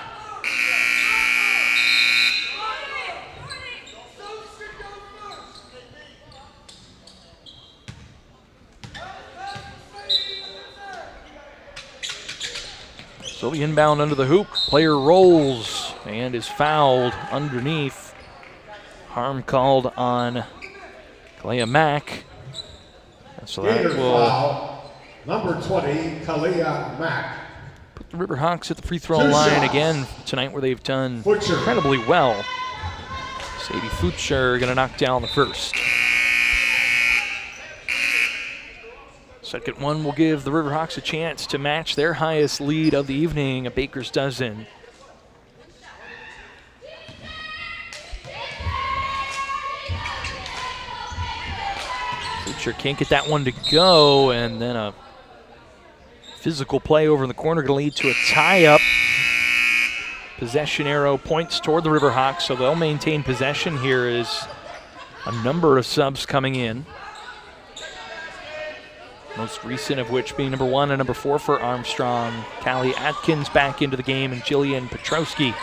So the inbound under the hoop. Player rolls and is fouled underneath. Harm called on Kalia Mack. So that Gator will foul number 20, Kalia Mack. put the Riverhawks at the free throw 2 line shots. again tonight, where they've done Butcher. incredibly well. Sadie Futcher going to knock down the first. Second one will give the Riverhawks a chance to match their highest lead of the evening, a baker's dozen. Futcher can't get that one to go, and then a physical play over in the corner going to lead to a tie-up. Possession arrow points toward the Riverhawks, so they'll maintain possession here as a number of subs coming in. Most recent of which being number 1 and number 4 for Armstrong. Callie Atkins back into the game, and Jillian Petrowski.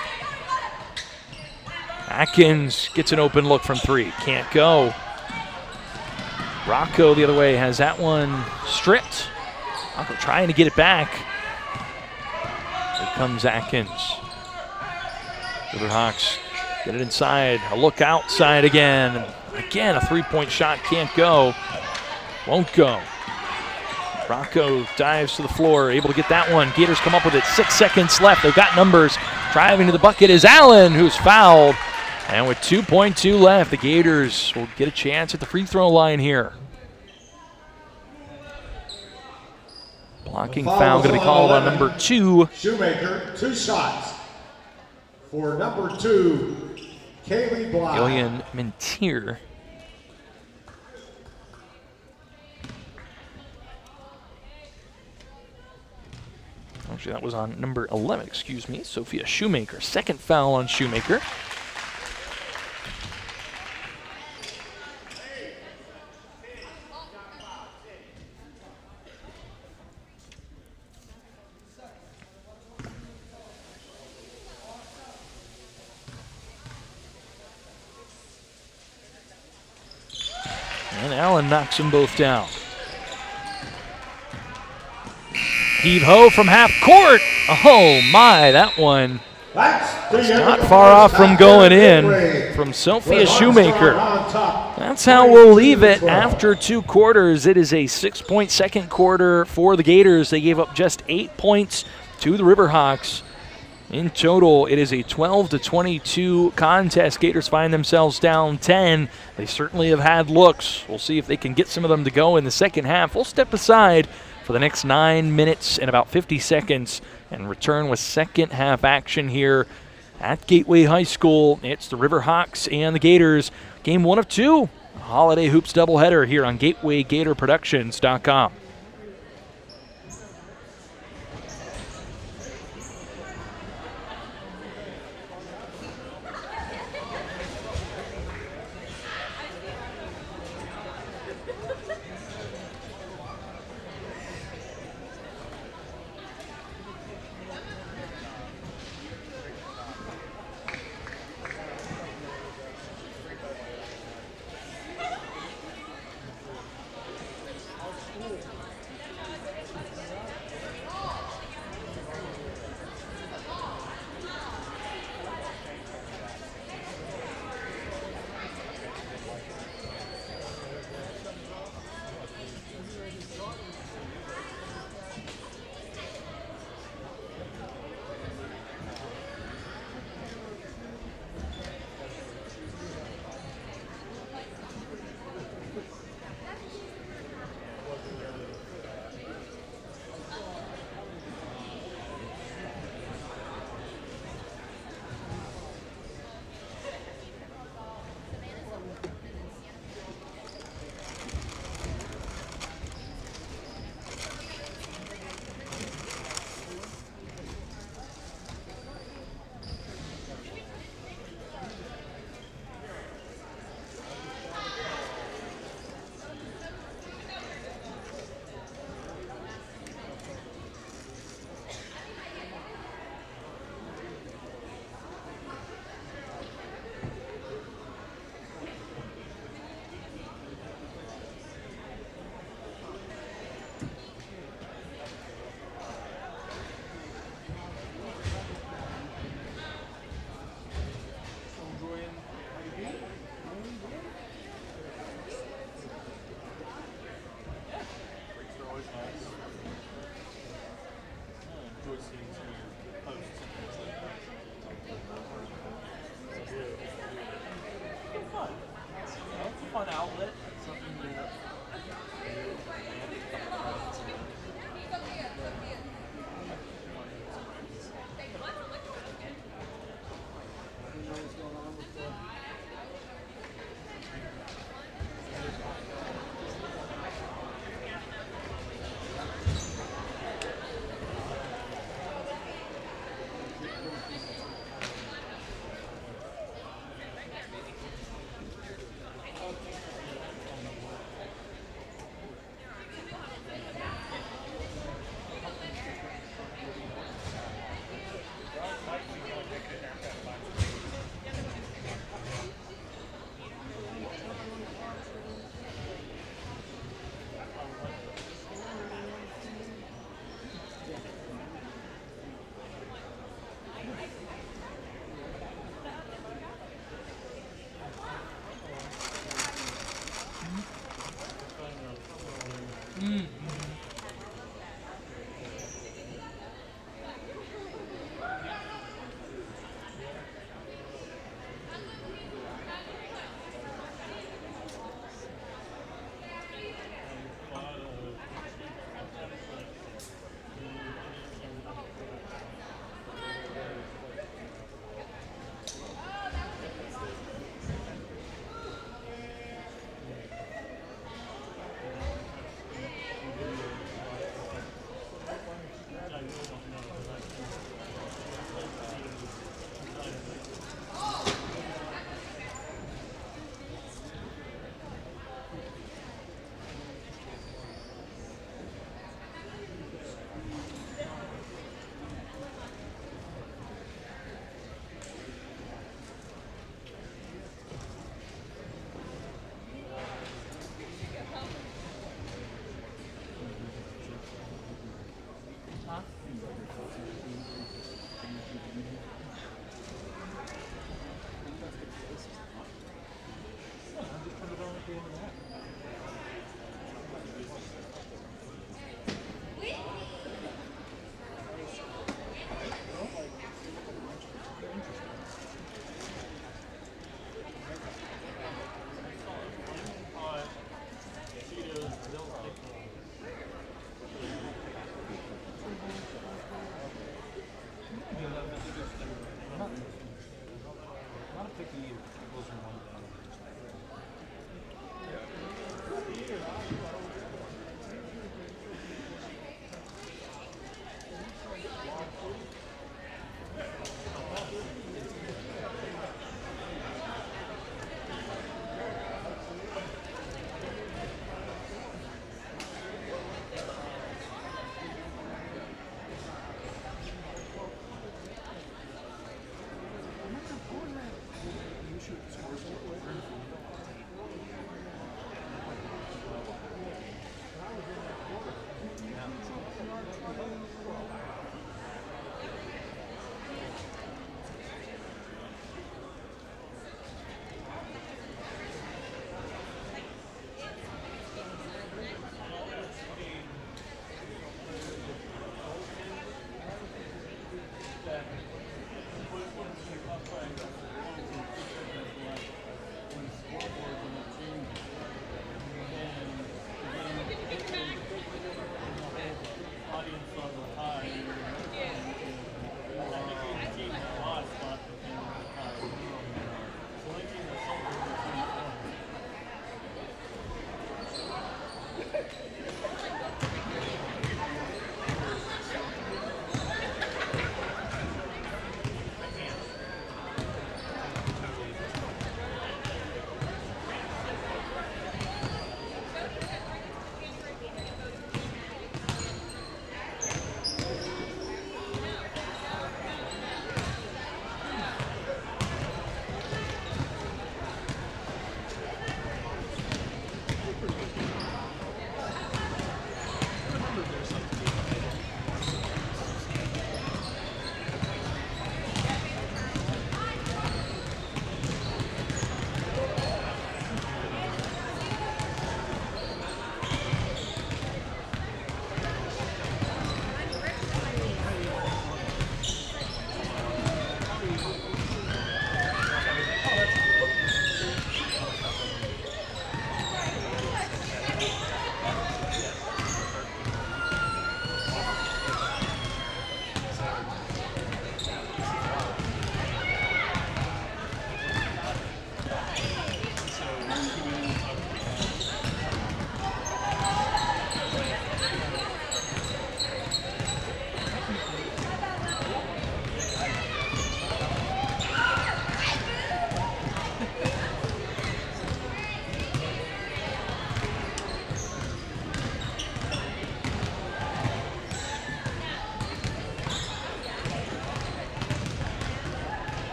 Atkins gets an open look from 3. Can't go. Rocco the other way has that one stripped. Rocco trying to get it back. Here comes Atkins. Riverhawks get it inside. A look outside again. Again, a 3-point shot can't go. Won't go. Rocco dives to the floor, able to get that one. Gators come up with it. 6 seconds left. They've got numbers. Driving to the bucket is Allen, who's fouled. And with 2.2 left, the Gators will get a chance at the free throw line here. Blocking foul going to be called on number 2. Shoemaker, 2 shots for number 2, Kaylee Bly. Gillian Mintier. Actually, that was on number 11, excuse me, Sophia Shoemaker. Second foul on Shoemaker. And Allen knocks them both down. Heave-ho from half court. Oh my, that one is not far off from going in from Sophia Shoemaker. That's how we'll leave it after 2 quarters. It is a 6-point second quarter for the Gators. They gave up just 8 points to the Riverhawks. In total, it is a 12-22 contest. Gators find themselves down 10. They certainly have had looks. We'll see if they can get some of them to go in the second half. We'll step aside for the next 9 minutes and about 50 seconds and return with second half action here at Gateway High School. It's the Riverhawks and the Gators. Game 1 of 2. A Holiday Hoops doubleheader here on GatewayGatorProductions.com.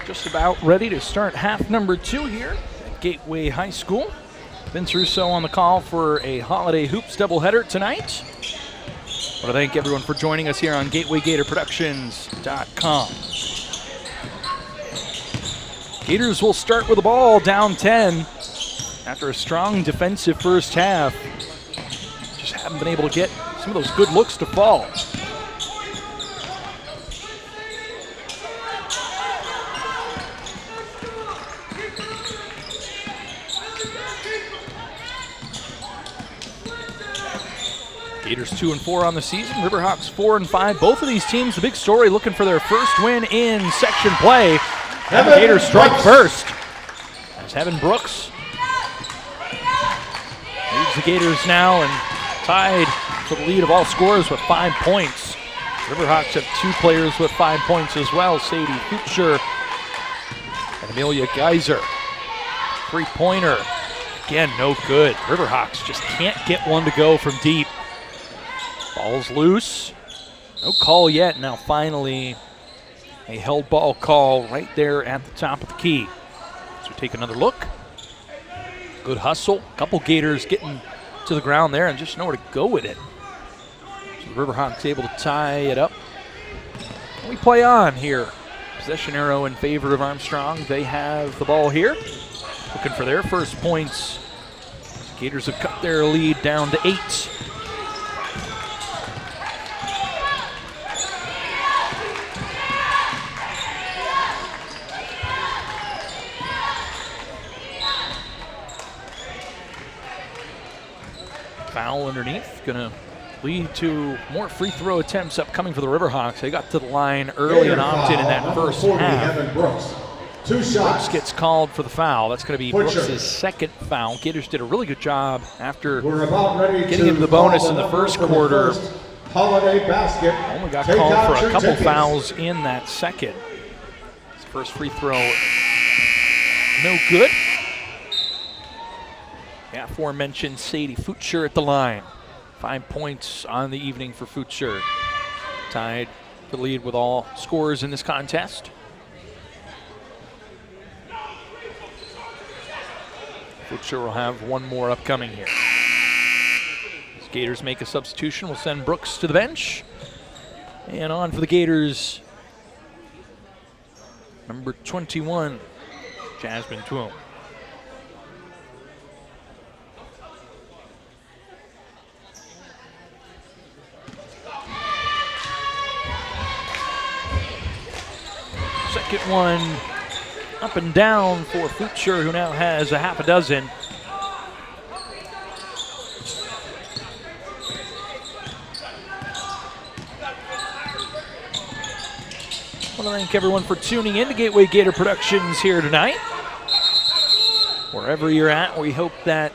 just about ready to start half number 2 here at Gateway High School. Vince Russo on the call for a Holiday Hoops doubleheader tonight. I want to thank everyone for joining us here on GatewayGatorProductions.com. Gators will start with the ball down 10 after a strong defensive first half. Just haven't been able to get some of those good looks to fall. Gators 2-4 on the season. Riverhawks 4-5. Both of these teams, the big story, looking for their first win in section play. And the Gators strike first. As Heaven Brooks leads the Gators now and tied for the lead of all scorers with 5 points. Riverhawks have 2 players with 5 points as well. Sadie Futcher and Amelia Geyser. 3-pointer. Again, no good. Riverhawks just can't get one to go from deep. Ball's loose. No call yet. Now finally a held ball call right there at the top of the key. So we take another look. Good hustle. Couple Gators getting to the ground there and just nowhere to go with it. So the Riverhawks able to tie it up. And we play on here. Possession arrow in favor of Armstrong. They have the ball here. Looking for their first points. Gators have cut their lead down to 8. Foul underneath, gonna lead to more free throw attempts upcoming for the Riverhawks. They got to the line early and opted in that first half. Brooks. 2 shots. Brooks gets called for the foul. That's gonna be Brooks' second foul. Gators did a really good job after getting into the bonus in the first quarter. Holiday basket. Only got called for a couple fouls in that second. His first free throw, no good. Aforementioned Sadie Futcher at the line. 5 points on the evening for Futcher. Tied the lead with all scorers in this contest. Futcher will have one more upcoming here. As Gators make a substitution, we'll send Brooks to the bench. And on for the Gators, number 21, Jasmine Twom. Second one up and down for Futcher, who now has a half a dozen. I want to thank everyone for tuning in to Gateway Gator Productions here tonight. Wherever you're at, we hope that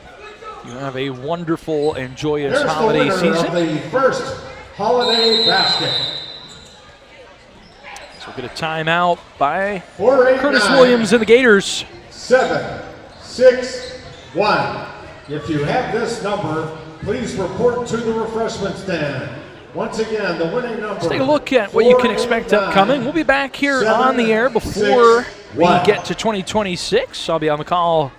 you have a wonderful and joyous holiday season. The first holiday basket. So we'll get a timeout by Curtis Williams and the Gators. 7-6-1. If you have this number, please report to the refreshment stand. Once again, the winning number. Let's take a look at what you can expect upcoming. We'll be back here on the air before we get to 2026. I'll be on the call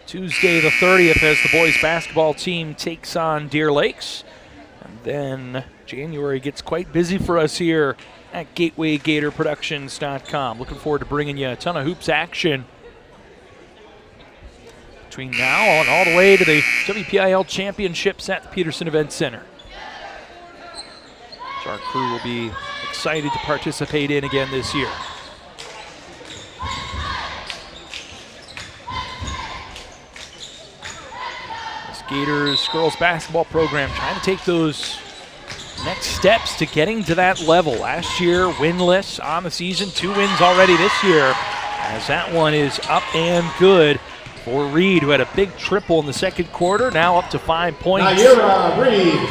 Tuesday the 30th as the boys basketball team takes on Deer Lakes. And then January gets quite busy for us here at GatewayGatorProductions.com. Looking forward to bringing you a ton of hoops action between now and all the way to the WPIAL Championships at the Peterson Event Center. So our crew will be excited to participate in again this year. This Gators girls basketball program trying to take those next steps to getting to that level. Last year, winless on the season, 2 wins already this year, as that one is up and good for Reed, who had a big triple in the second quarter, now up to 5 points. Naira Reed.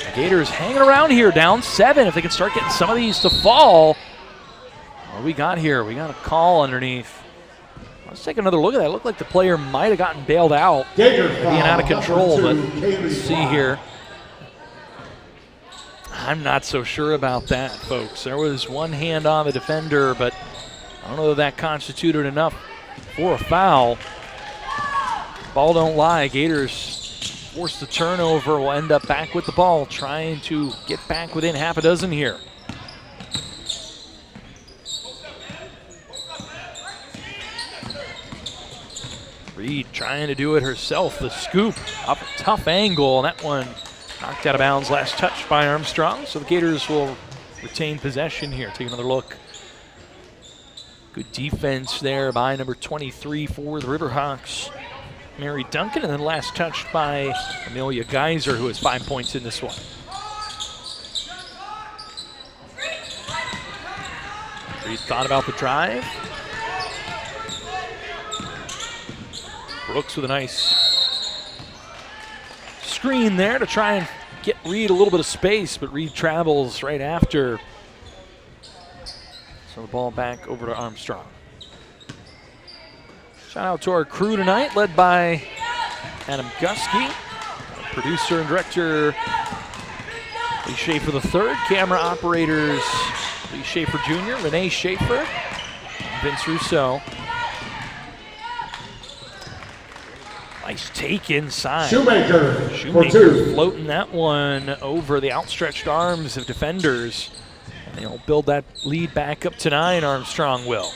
The Gators hanging around here, down 7. If they can start getting some of these to fall. What do we got here? We got a call underneath. Let's take another look at that. It looked like the player might have gotten bailed out, being out of control, but let's see here. I'm not so sure about that, folks. There was one hand on the defender, but don't know if that constituted enough for a foul. Ball don't lie. Gators force the turnover. Will end up back with the ball, trying to get back within half a dozen here. Reed trying to do it herself. The scoop up a tough angle, and that one knocked out of bounds. Last touch by Armstrong. So the Gators will retain possession here. Take another look. Good defense there by number 23 for the Riverhawks, Mary Duncan, and then last touched by Amelia Geyser, who has 5 points in this one. Reed thought about the drive. Brooks with a nice screen there to try and get Reed a little bit of space, but Reed travels right after. So the ball back over to Armstrong. Shout out to our crew tonight, led by Adam Gusky, producer and director Lee Schaefer III, camera operators Lee Schaefer Jr., Renee Schaefer, Vince Rousseau. Nice take inside. Shoemaker for Shoemaker two. floating that one over the outstretched arms of defenders. And they'll build that lead back up to 9, Armstrong will.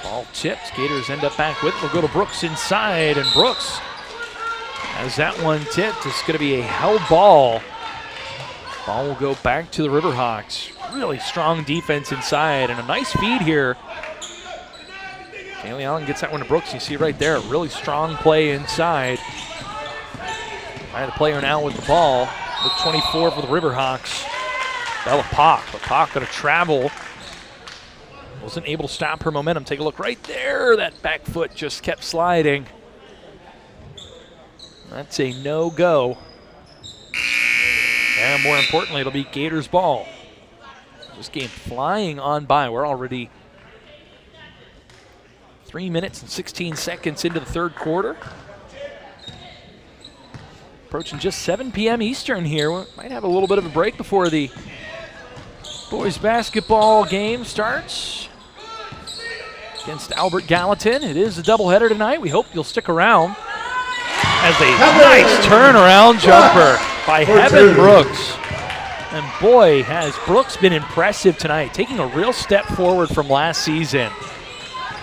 Ball tipped. Gators end up back with it. We'll go to Brooks inside, and Brooks has that one tipped. It's going to be a held ball. Ball will go back to the Riverhawks. Really strong defense inside, and a nice feed here. Kaylee Allen gets that one to Brooks. You see right there, really strong play inside. The player now with the ball, with 24 for the Riverhawks. Bella Pock. But Pock going to travel. Wasn't able to stop her momentum. Take a look right there. That back foot just kept sliding. That's a no-go. And more importantly, it'll be Gators ball. This game flying on by. We're already 3 minutes and 16 seconds into the third quarter. Approaching just 7 p.m. Eastern here. We might have a little bit of a break before the boys basketball game starts against Albert Gallatin. It is a doubleheader tonight. We hope you'll stick around as a nice turnaround jumper by Heaven Brooks. And boy, has Brooks been impressive tonight, taking a real step forward from last season.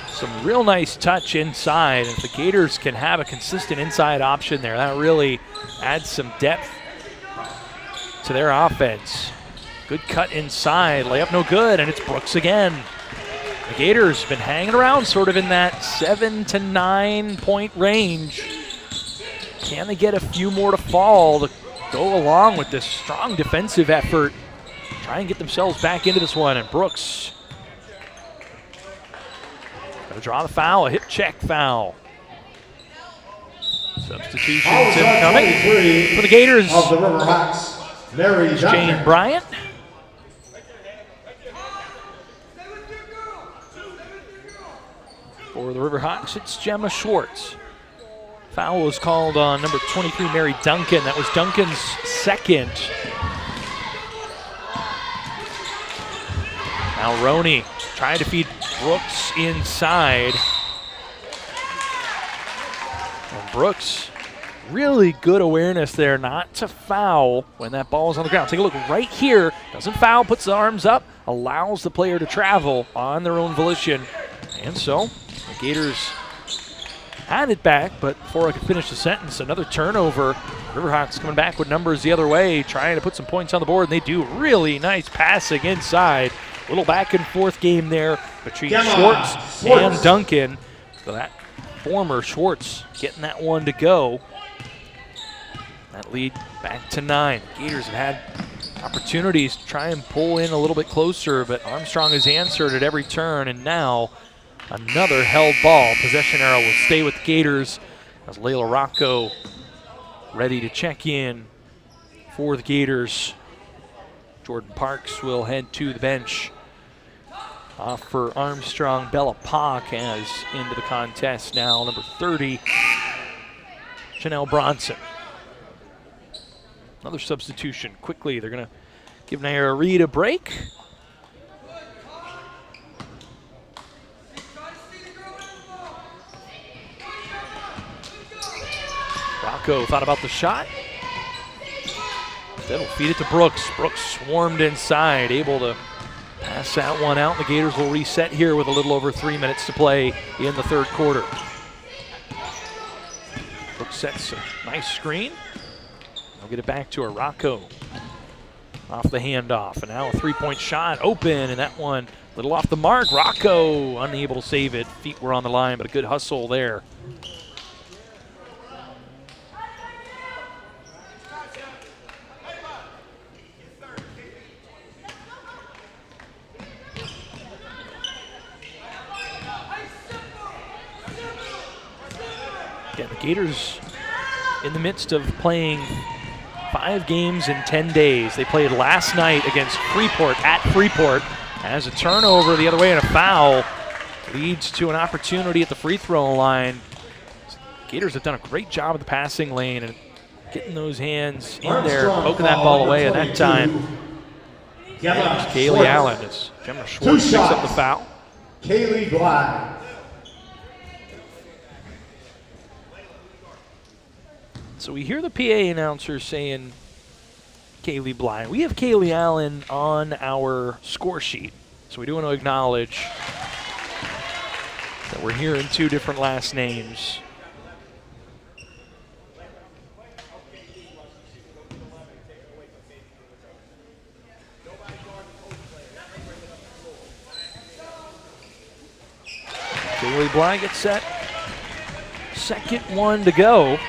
Some real nice touch inside. If the Gators can have a consistent inside option there, that really adds some depth to their offense. Good cut inside, layup no good, and it's Brooks again. The Gators been hanging around sort of in that 7 to 9 point range. Can they get a few more to fall to go along with this strong defensive effort? Try and get themselves back into this one, and Brooks got to draw the foul, a hip check foul. Substitution coming for the Gators. Of the Riverhawks, Mary Duncan. Jane Bryant. For the Riverhawks, it's Gemma Schwartz. Foul was called on number 23, Mary Duncan. That was Duncan's second. Now Roney trying to feed Brooks inside. And Brooks, really good awareness there not to foul when that ball is on the ground. Take a look right here. Doesn't foul, puts the arms up, allows the player to travel on their own volition. And so the Gators had it back, but before I could finish the sentence, another turnover. Riverhawks coming back with numbers the other way, trying to put some points on the board, and they do. Really nice passing inside. Little back and forth game there between Schwartz and Duncan. So that former Schwartz getting that one to go. That lead back to 9. Gators have had opportunities to try and pull in a little bit closer, but Armstrong has answered at every turn, and now another held ball. Possession arrow will stay with the Gators as Layla Rocco ready to check in for the Gators. Jordan Parks will head to the bench. Off for Armstrong, Bella Pock has into the contest now, number 30, Janelle Bronson. Another substitution quickly. They're going to give Naira Reed a break. Rocco thought about the shot. Instead, will feed it to Brooks. Brooks swarmed inside, able to pass that one out. The Gators will reset here with a little over 3 minutes to play in the third quarter. Brooks sets a nice screen. They'll get it back to her. Rocco off the handoff. And now a three-point shot open, and that one a little off the mark. Rocco unable to save it. Feet were on the line, but a good hustle there. Yeah, the Gators in the midst of playing 5 games in 10 days. They played last night against Freeport at Freeport. As a turnover the other way and a foul leads to an opportunity at the free throw line. Gators have done a great job at the passing lane and getting those hands in there, poking that ball away, and that time Kaylee Allen as Gemma Schwartz picks up the foul. Kaylee Bly. So we hear the PA announcer saying Kaylee Bly. We have Kaylee Allen on our score sheet. So we do want to acknowledge that we're hearing 2 different last names. Kaylee Bly gets set. Second one to go.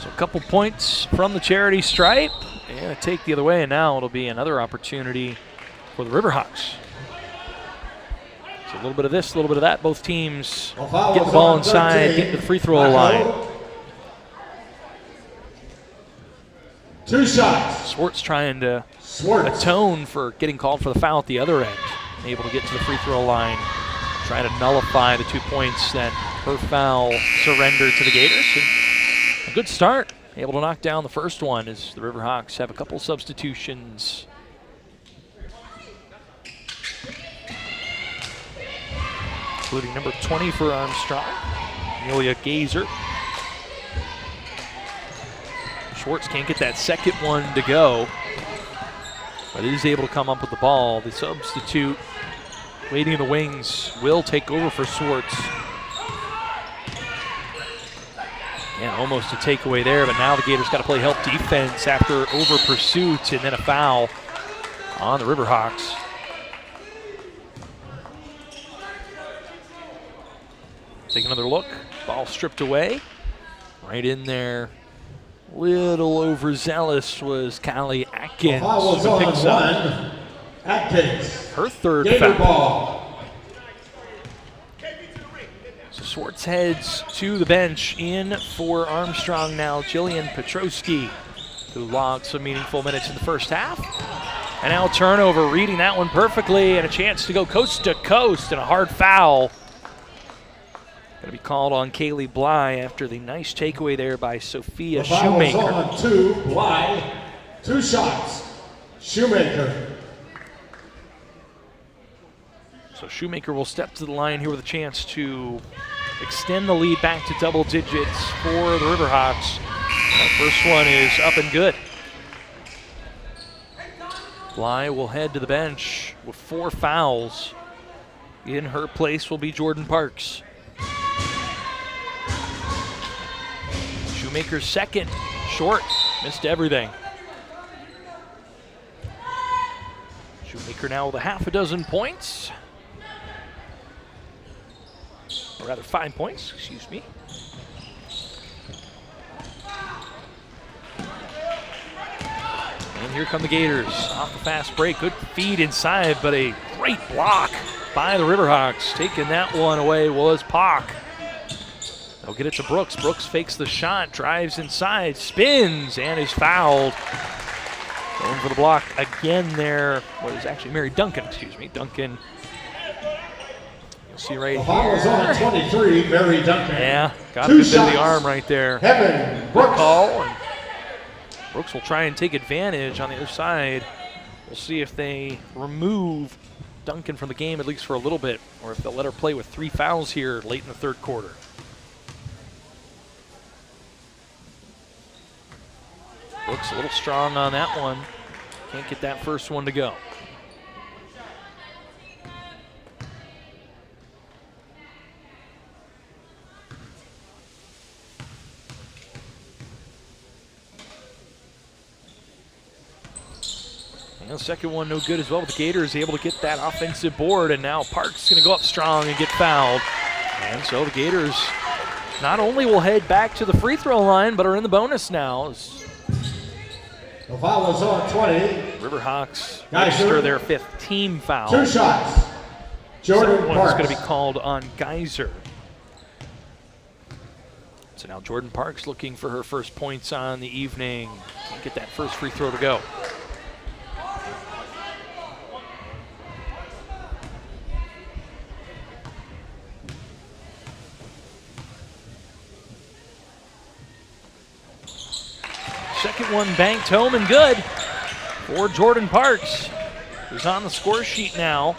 A couple points from the charity stripe, and a take the other way, and now it'll be another opportunity for the Riverhawks. So a little bit of this, a little bit of that. Both teams get the ball inside, get to the free throw line. 2 shots. Swartz trying to atone for getting called for the foul at the other end. Able to get to the free throw line, trying to nullify the 2 points that her foul surrendered to the Gators. And a good start, able to knock down the first one as the Riverhawks have a couple substitutions. Including number 20 for Armstrong, Amelia Gazer. Schwartz can't get that second one to go, but is able to come up with the ball. The substitute waiting in the wings will take over for Schwartz. Yeah, almost a takeaway there, but now the Gators got to play help defense after over pursuit and then a foul on the Riverhawks. Take another look. Ball stripped away. Right in there. Little overzealous was Callie Atkins. Who picks up Atkins. her third Gator foul. ball. So Swartz heads to the bench. In for Armstrong now, Jillian Petrowski, who logged some meaningful minutes in the first half. And now turnover, reading that one perfectly, and a chance to go coast to coast, and a hard foul. Going to be called on Kaylee Bly after the nice takeaway there by Sophia Shoemaker. On 2, Bly. 2 shots. Shoemaker. So Shoemaker will step to the line here with a chance to extend the lead back to double digits for the Riverhawks. That first one is up and good. Bly will head to the bench with 4 fouls. In her place will be Jordan Parks. Shoemaker's second, short, missed everything. Shoemaker now with a half a dozen points. Or rather 5 points, excuse me. And here come the Gators off the fast break. Good feed inside, but a great block by the Riverhawks. Taking that one away was Pock. They'll get it to Brooks. Brooks fakes the shot, drives inside, spins, and is fouled. Going for the block again there was actually Mary Duncan, excuse me. Duncan You'll see right The foul is on here. 23, Barry Duncan. Yeah, got a Two good bit of the shots. arm right there. Heaven Good Brooks. call. And Brooks will try and take advantage on the other side. We'll see if they remove Duncan from the game, at least for a little bit, or if they'll let her play with 3 fouls here late in the third quarter. Brooks a little strong on that one. Can't get that first one to go. And the second one no good as well, but the Gators able to get that offensive board, and now Parks going to go up strong and get fouled. And so the Gators not only will head back to the free throw line, but are in the bonus now. As The foul is on 20. Riverhawks Geyser. register their 5th team foul. 2 shots. Jordan Second one's Parks. going to be called on Geyser. So now Jordan Parks looking for her first points on the evening. Can't get that first free throw to go. Second one banked home and good for Jordan Parks, who's on the score sheet now.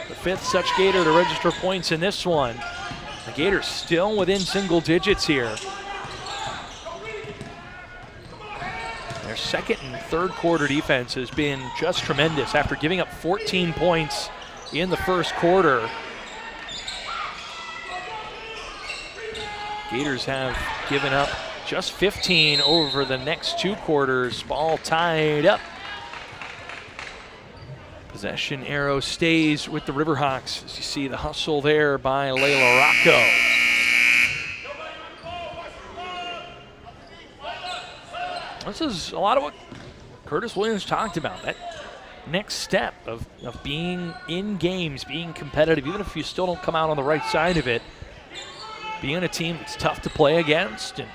The 5th such Gator to register points in this one. The Gators still within single digits here. Their second and third quarter defense has been just tremendous after giving up 14 points in the first quarter. Gators have given up just 15 over the next 2 quarters. Ball tied up. Possession arrow stays with the Riverhawks. As you see the hustle there by Layla Rocco. This is a lot of what Curtis Williams talked about. That next step of being in games, being competitive, even if you still don't come out on the right side of it. Being a team that's tough to play against and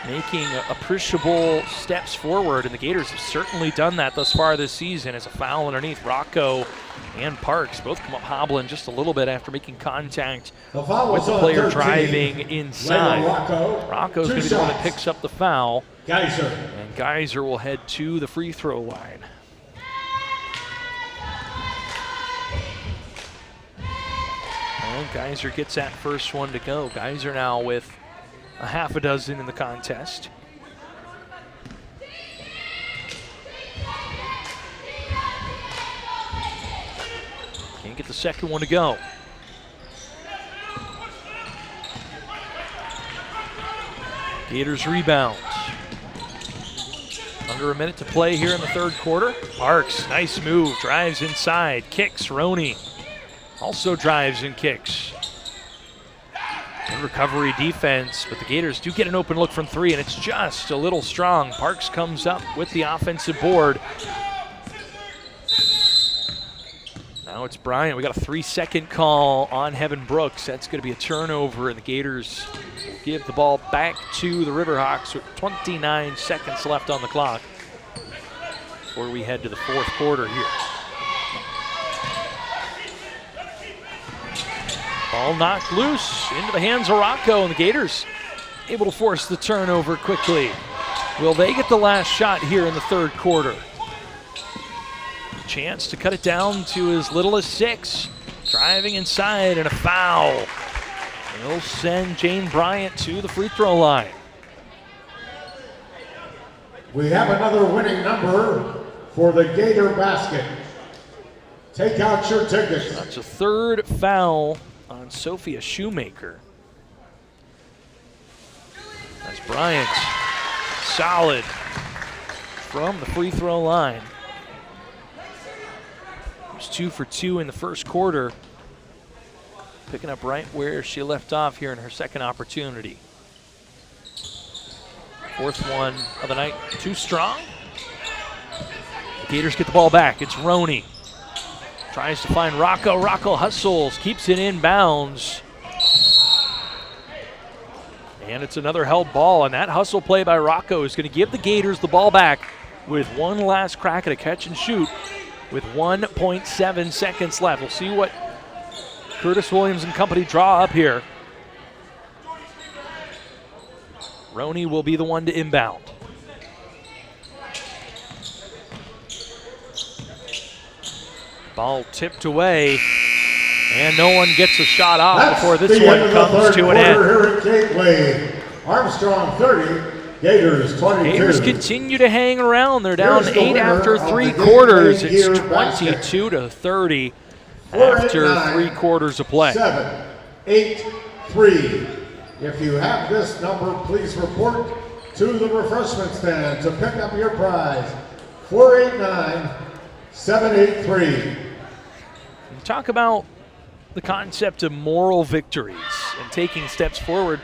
making appreciable steps forward, and the Gators have certainly done that thus far this season. As a foul underneath, Rocco and Parks both come up hobbling just a little bit after making contact The foul with is the on player 13. driving inside. Rocco. Rocco's 2 going to be the one that shots. picks up the foul, Geyser. and Geyser will head to the free throw line. And Geyser gets that first one to go. Geyser now with a half a dozen in the contest. Can't get the second one to go. Gators rebounds. Under a minute to play here in the third quarter. Parks, nice move, drives inside, kicks. Roney also drives and kicks. Good recovery defense, but the Gators do get an open look from 3, and it's just a little strong. Parks comes up with the offensive board. Now it's Bryant. We got a 3-second call on Heaven Brooks. That's going to be a turnover, and the Gators will give the ball back to the Riverhawks with 29 seconds left on the clock before we head to the fourth quarter here. Ball knocked loose into the hands of Rocco, and the Gators able to force the turnover quickly. Will they get the last shot here in the third quarter? Chance to cut it down to as little as 6. Driving inside and a foul. They'll send Jane Bryant to the free throw line. We have another winning number for the Gator basket. Take out your tickets. That's a third foul on Sophia Shoemaker. That's Bryant. Solid from the free throw line. Was 2 for 2 in the first quarter. Picking up right where she left off here in her second opportunity. Fourth one of the night, too strong. The Gators get the ball back. It's Roney. Tries to find Rocco. Rocco hustles, keeps it in bounds. And it's another held ball, and that hustle play by Rocco is going to give the Gators the ball back with one last crack at a catch and shoot with 1.7 seconds left. We'll see what Curtis Williams and company draw up here. Roney will be the one to inbound. Ball tipped away, and no one gets a shot off before this one comes to an end. Here at Gateway. Armstrong 30, Gators 22. Gators continue to hang around. They're down 8 after 3 quarters. It's 22-30 after 3 quarters of play. 7-8-3. If you have this number, please report to the refreshment stand to pick up your prize. 489-783. Talk about the concept of moral victories and taking steps forward.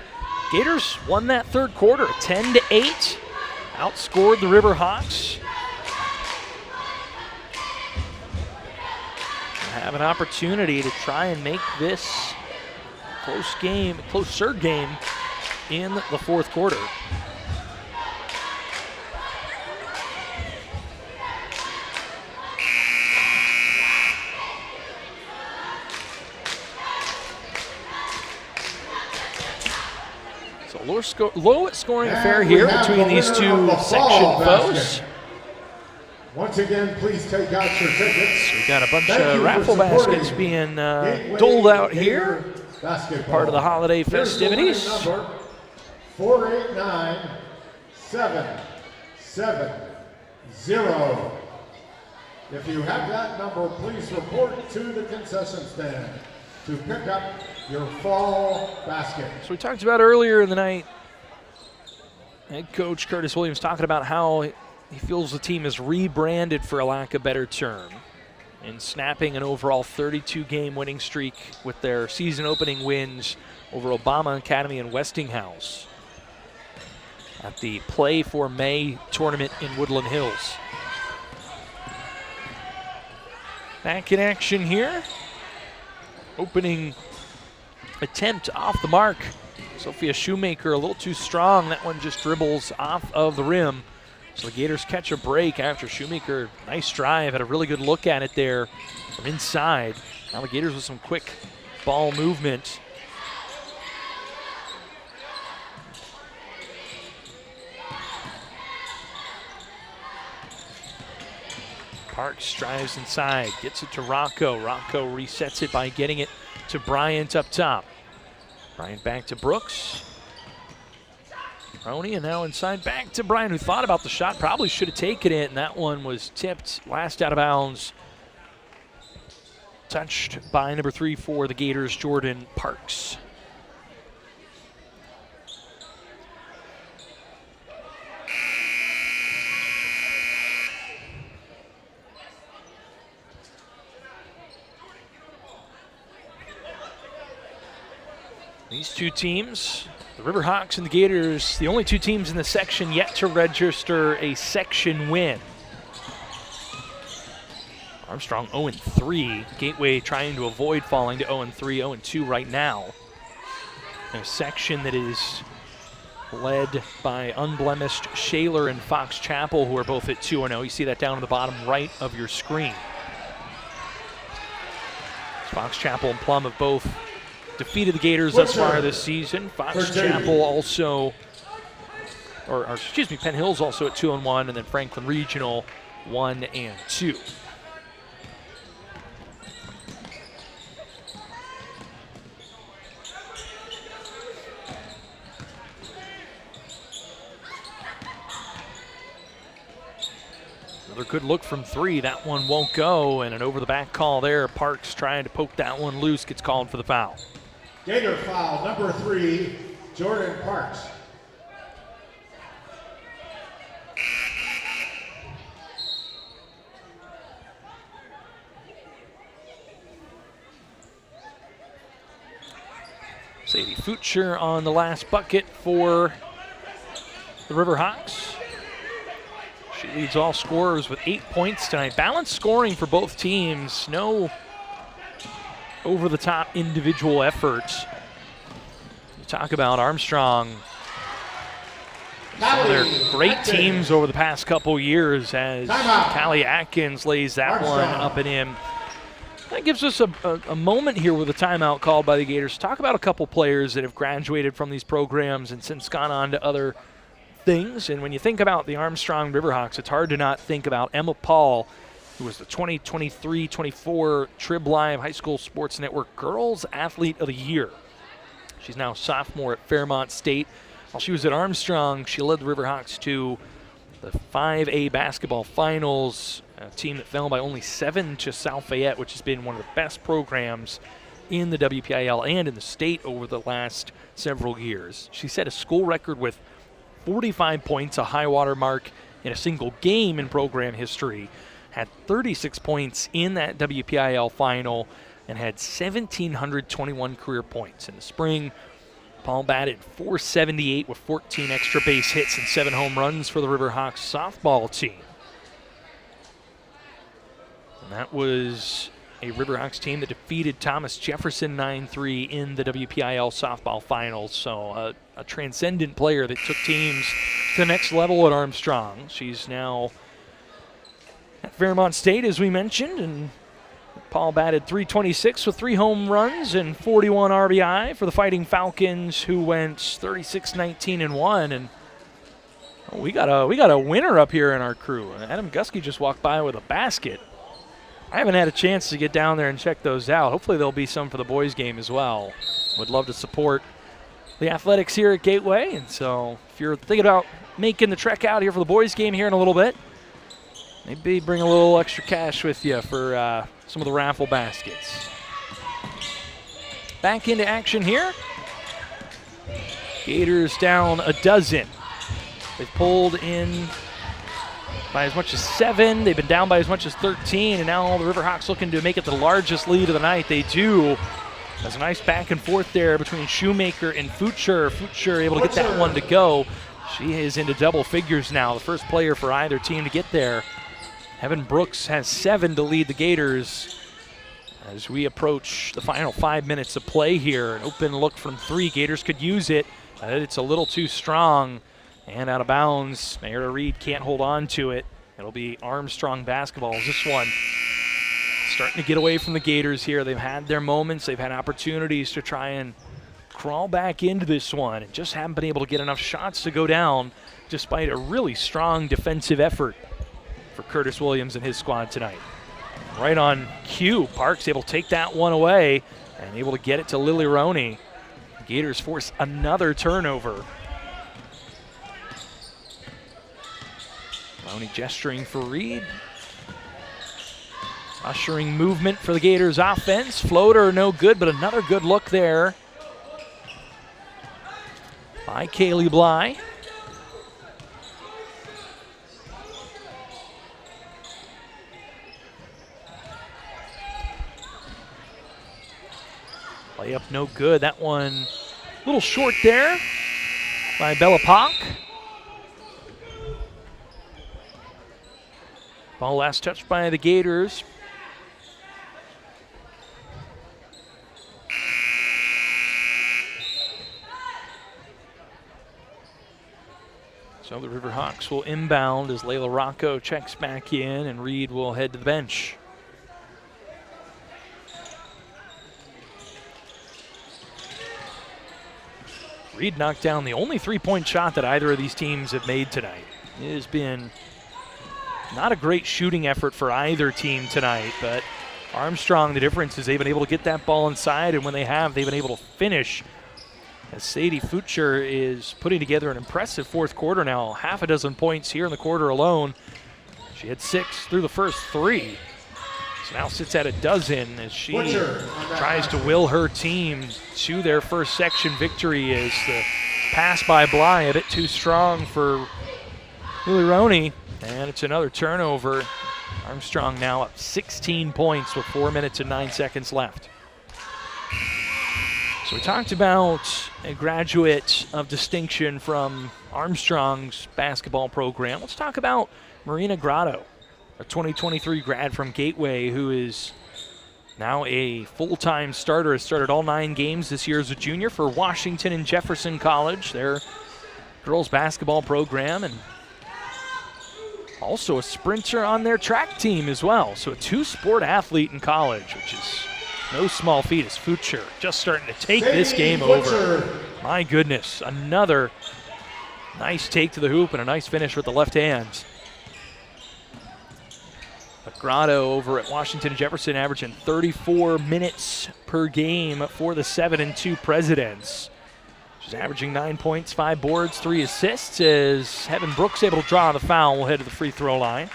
Gators won that third quarter, 10-8, outscored the Riverhawks. Have an opportunity to try and make this closer game in the fourth quarter. Lowest scoring affair here between these two section foes. Once again, please take out your tickets. We've got a bunch of raffle baskets being doled out here. Part of the holiday festivities. 489-770. If you have that number, please report to the concession stand to pick up your fall basket. So we talked about earlier in the night, head coach Curtis Williams talking about how he feels the team is rebranded, for a lack of a better term, and snapping an overall 32-game winning streak with their season-opening wins over Obama Academy and Westinghouse at the Play for May tournament in Woodland Hills. Back in action here. Opening attempt off the mark. Sophia Shoemaker a little too strong. That one just dribbles off of the rim. So the Gators catch a break after Shoemaker. Nice drive, had a really good look at it there from inside. Now the Gators with some quick ball movement. Parks drives inside, gets it to Rocco. Rocco resets it by getting it to Bryant up top. Bryant back to Brooks. Roney, and now inside back to Bryant, who thought about the shot, probably should have taken it, and that one was tipped, last out of bounds. Touched by number 3 for the Gators, Jordan Parks. These two teams, the Riverhawks and the Gators, the only two teams in the section yet to register a section win. Armstrong 0-3. Gateway trying to avoid falling to 0-3, 0-2 right now. In a section that is led by unblemished Shaler and Fox Chapel, who are both at 2-0. You see that down at the bottom right of your screen. Fox Chapel and Plum have both defeated the Gators thus far this season. Fox Chapel also, or excuse me, Penn Hill's also at 2-1, and then Franklin Regional 1-2. Another good look from 3. That one won't go, and an over-the-back call there. Parks trying to poke that one loose, gets called for the foul. Gator foul, number 3, Jordan Parks. Sadie Futcher on the last bucket for the Riverhawks. She leads all scorers with 8 points tonight. Balanced scoring for both teams. No over-the-top individual efforts. You talk about Armstrong. Some of their great teams over the past couple years as Callie Atkins lays that one up and in. That gives us a moment here with a timeout called by the Gators. Talk about a couple players that have graduated from these programs and since gone on to other things. And when you think about the Armstrong Riverhawks, it's hard to not think about Emma Paul, who was the 2023-24 Trib Live High School Sports Network Girls Athlete of the Year. She's now a sophomore at Fairmont State. While she was at Armstrong, she led the Riverhawks to the 5A basketball finals, a team that fell by only 7 to South Fayette, which has been one of the best programs in the WPIAL and in the state over the last several years. She set a school record with 45 points, a high water mark in a single game in program history, had 36 points in that WPIAL final, and had 1,721 career points. In the spring, Paul batted .478 with 14 extra base hits and 7 home runs for the Riverhawks softball team. And that was a Riverhawks team that defeated Thomas Jefferson 9-3 in the WPIAL softball finals. So a transcendent player that took teams to the next level at Armstrong. She's now at Fairmont State, as we mentioned, and Paul batted .326 with 3 home runs and 41 RBI for the Fighting Falcons, who went 36-19-1. And we got a winner up here in our crew. Adam Gusky just walked by with a basket. I haven't had a chance to get down there and check those out. Hopefully there'll be some for the boys game as well. Would love to support the athletics here at Gateway. And so if you're thinking about making the trek out here for the boys game here in a little bit, maybe bring a little extra cash with you for some of the raffle baskets. Back into action here. Gators down a dozen. They've pulled in by as much as 7. They've been down by as much as 13, and now the Riverhawks looking to make it the largest lead of the night. They do. There's a nice back and forth there between Shoemaker and Futcher. Futcher able to get that one to go. She is into double figures now, the first player for either team to get there. Evan Brooks has 7 to lead the Gators as we approach the final 5 minutes of play here. An open look from 3. Gators could use it. It's a little too strong and out of bounds. Mayra Reed can't hold on to it. It'll be Armstrong basketball. This one starting to get away from the Gators here. They've had their moments. They've had opportunities to try and crawl back into this one and just haven't been able to get enough shots to go down despite a really strong defensive effort for Curtis Williams and his squad tonight. Right on cue, Parks able to take that one away and able to get it to Lily Roney. Gators force another turnover. Roney gesturing for Reed. Ushering movement for the Gators offense. Floater no good, but another good look there by Kaylee Bly. Layup no good. That one a little short there by Bella Pock. Ball last touched by the Gators. So the Riverhawks will inbound as Layla Rocco checks back in, and Reed will head to the bench. Reed knocked down the only three-point shot that either of these teams have made tonight. It has been not a great shooting effort for either team tonight, but Armstrong, the difference is they've been able to get that ball inside, and when they have, they've been able to finish. As Sadie Futcher is putting together an impressive fourth quarter now, half a dozen points here in the quarter alone. She had 6 through the first 3. So now sits at a dozen as she tries to will her team to their first section victory. As the pass by Bly a bit too strong for Lily Roney, and it's another turnover. Armstrong now up 16 points with 4 minutes and 9 seconds left. So we talked about a graduate of distinction from Armstrong's basketball program. Let's talk about Marina Grotto, a 2023 grad from Gateway, who is now a full-time starter. Has started all 9 games this year as a junior for Washington and Jefferson College, their girls basketball program, and Also a sprinter on their track team as well. So a two-sport athlete in college, which is no small feat. As Futcher just starting to take this game over. My goodness, another nice take to the hoop and a nice finish with the left hand. Grotto over at Washington and Jefferson averaging 34 minutes per game for the 7-2 Presidents. She's averaging 9 points, 5 boards, 3 assists as Heaven Brooks able to draw the foul, will head to the free throw line.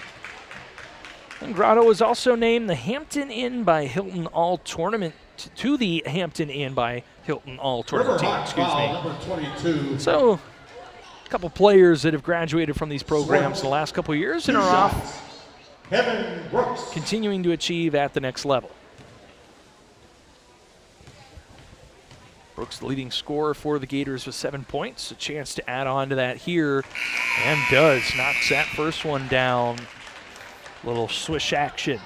And Grotto was also named the Hampton Inn by Hilton All-Tournament, to the Hampton Inn by Hilton All-Tournament team, excuse me. Number 22. So, a couple players that have graduated from these programs in the last couple of years and are off Heaven Brooks. continuing to achieve at the next level. Brooks, the leading scorer for the Gators with 7 points. A chance to add on to that here, and does. Knocks that first one down. Little swish action.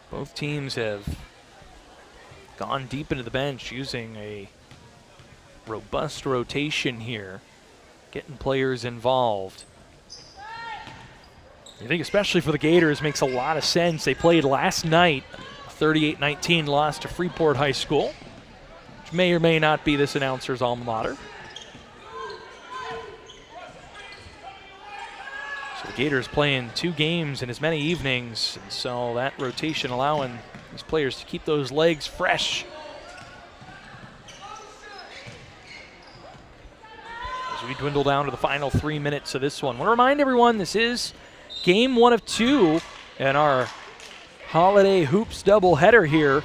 Both teams have gone deep into the bench using a robust rotation here, getting players involved. I think especially for the Gators makes a lot of sense. They played last night, 38-19 loss to Freeport High School, which may or may not be this announcer's alma mater. So the Gators playing 2 games in as many evenings, and so that rotation allowing these players to keep those legs fresh. As we dwindle down to the final 3 minutes of this one. I want to remind everyone this is game 1 of 2 in our Holiday Hoops doubleheader here.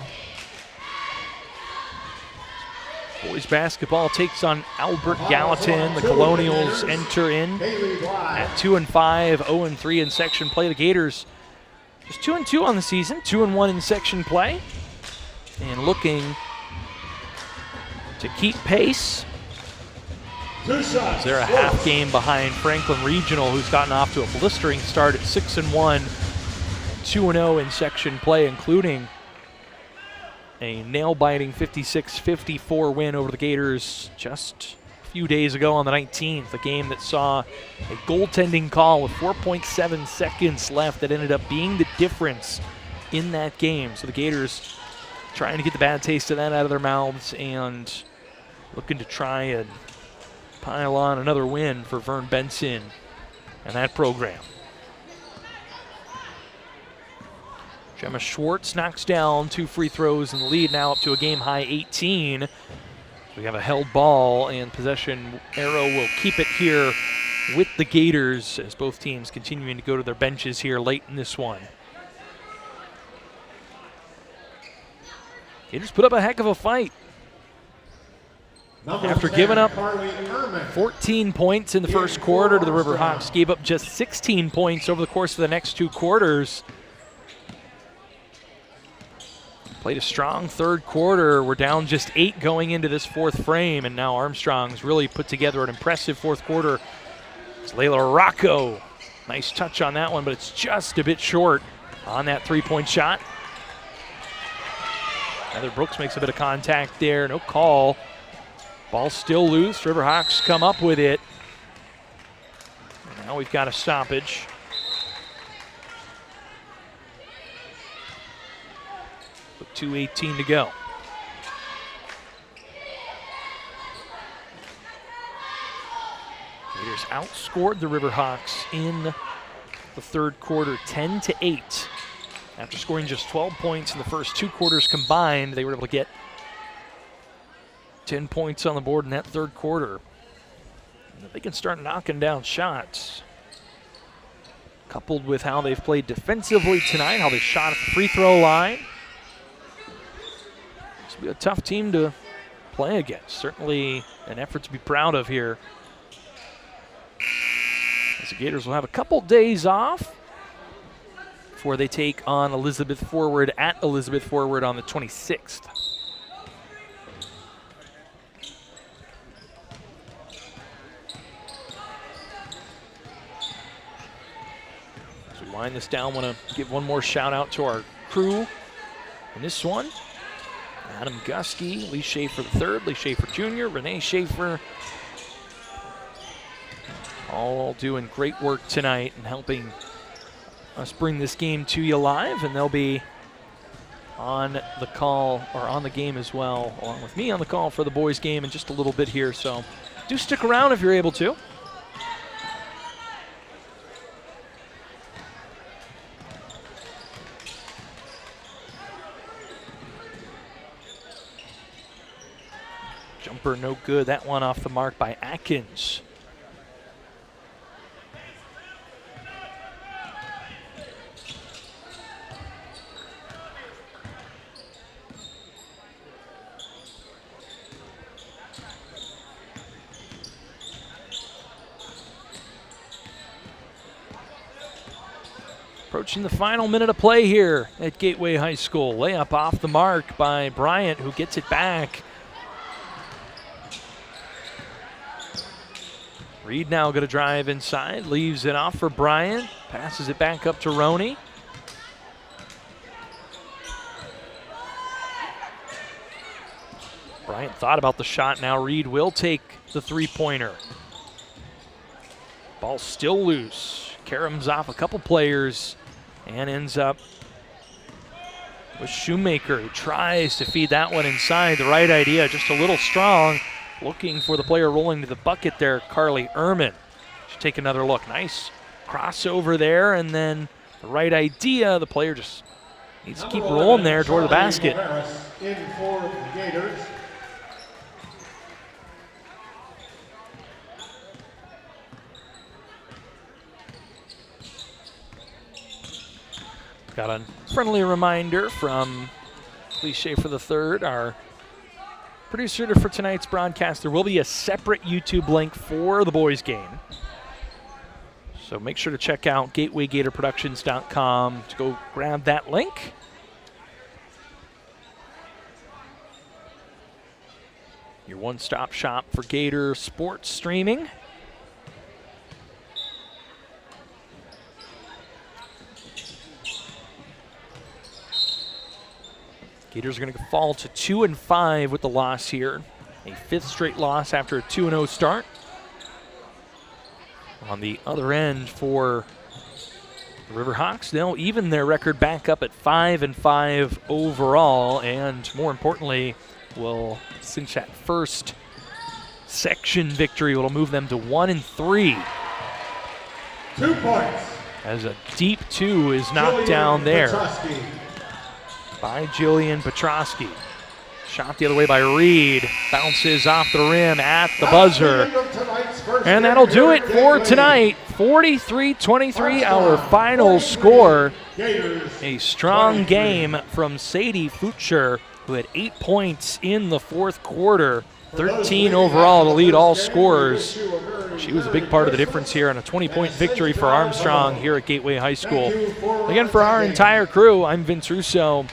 Boys basketball takes on Albert Gallatin. The Colonials enter in at 2-5, 0-3 in section play. The Gators just 2-2 on the season, 2-1 in section play, and looking to keep pace. They're a half game behind Franklin Regional, who's gotten off to a blistering start at 6-1, 2-0 in section play, including a nail-biting 56-54 win over the Gators just a few days ago on the 19th, a game that saw a goaltending call with 4.7 seconds left that ended up being the difference in that game. So the Gators trying to get the bad taste of that out of their mouths and looking to try and pile on another win for Vern Benson and that program. Gemma Schwartz knocks down 2 free throws in the lead, now up to a game-high 18. We have a held ball, and possession arrow will keep it here with the Gators as both teams continuing to go to their benches here late in this one. Gators put up a heck of a fight. After giving up 14 points in the first quarter to the Riverhawks, gave up just 16 points over the course of the next 2 quarters. Played a strong third quarter. We're down just 8 going into this 4th frame, and now Armstrong's really put together an impressive 4th quarter. It's Layla Rocco. Nice touch on that one, but it's just a bit short on that 3-point shot. Heather Brooks makes a bit of contact there. No call. Ball still loose. Riverhawks come up with it. Now we've got a stoppage. With 2:18 to go. Gators outscored the Riverhawks in the third quarter 10-8. After scoring just 12 points in the first 2 quarters combined, they were able to get 10 points on the board in that third quarter. And if they can start knocking down shots, coupled with how they've played defensively tonight, how they shot at the free throw line, this will be a tough team to play against. Certainly an effort to be proud of here. As the Gators will have a couple days off before they take on Elizabeth Forward at Elizabeth Forward on the 26th. As we wind this down, want to give one more shout out to our crew in this one. Adam Gusky, Lee Schaefer III, Lee Schaefer Jr., Renee Schaefer. All doing great work tonight and helping us bring this game to you live, and they'll be on the call, or on the game as well, along with me on the call for the boys game in just a little bit here, so do stick around if you're able to. Jumper no good, that one off the mark by Atkins. Approaching the final minute of play here at Gateway High School. Layup off the mark by Bryant, who gets it back. Reed now going to drive inside, leaves it off for Bryant, passes it back up to Roney. Bryant thought about the shot, now Reed will take the three-pointer. Ball still loose. Karam's off a couple players and ends up with Shoemaker, who tries to feed that one inside. The right idea, just a little strong. Looking for the player rolling to the bucket there, Carly Ehrman. Should take another look. Nice crossover there, and then the right idea. The player just needs to keep rolling there toward the basket. In for the Gators. Got a friendly reminder from Lee Schaefer III, our producer for tonight's broadcast. There will be a separate YouTube link for the boys' game. So make sure to check out GatewayGatorProductions.com to go grab that link. Your one-stop shop for Gator sports streaming. Gators are going to fall to 2-5 with the loss here. A fifth straight loss after a 2-0 start. On the other end for the Riverhawks, they'll even their record back up at 5-5 overall, and more importantly, will cinch that first section victory. It'll move them to 1-3. 2 points. As a deep two is knocked down there by Jillian Petrosky. Shot the other way by Reed. Bounces off the rim at the buzzer. And that'll do it for tonight. 43-23, our final score. A strong game from Sadie Futcher, who had 8 points in the fourth quarter. 13 overall to lead all scorers. She was a big part of the difference here on a 20-point victory for Armstrong here at Gateway High School. Again, for our entire crew, I'm Vince Russo.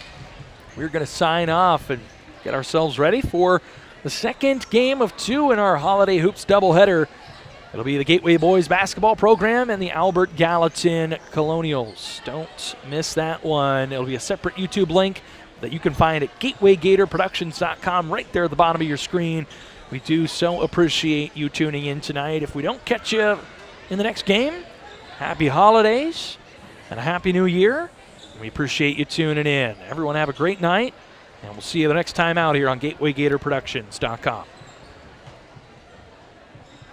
We're going to sign off and get ourselves ready for the second game of 2 in our Holiday Hoops doubleheader. It'll be the Gateway Boys basketball program and the Albert Gallatin Colonials. Don't miss that one. It'll be a separate YouTube link that you can find at GatewayGatorProductions.com right there at the bottom of your screen. We do so appreciate you tuning in tonight. If we don't catch you in the next game, happy holidays and a happy new year. We appreciate you tuning in. Everyone have a great night, and we'll see you the next time out here on GatewayGatorProductions.com.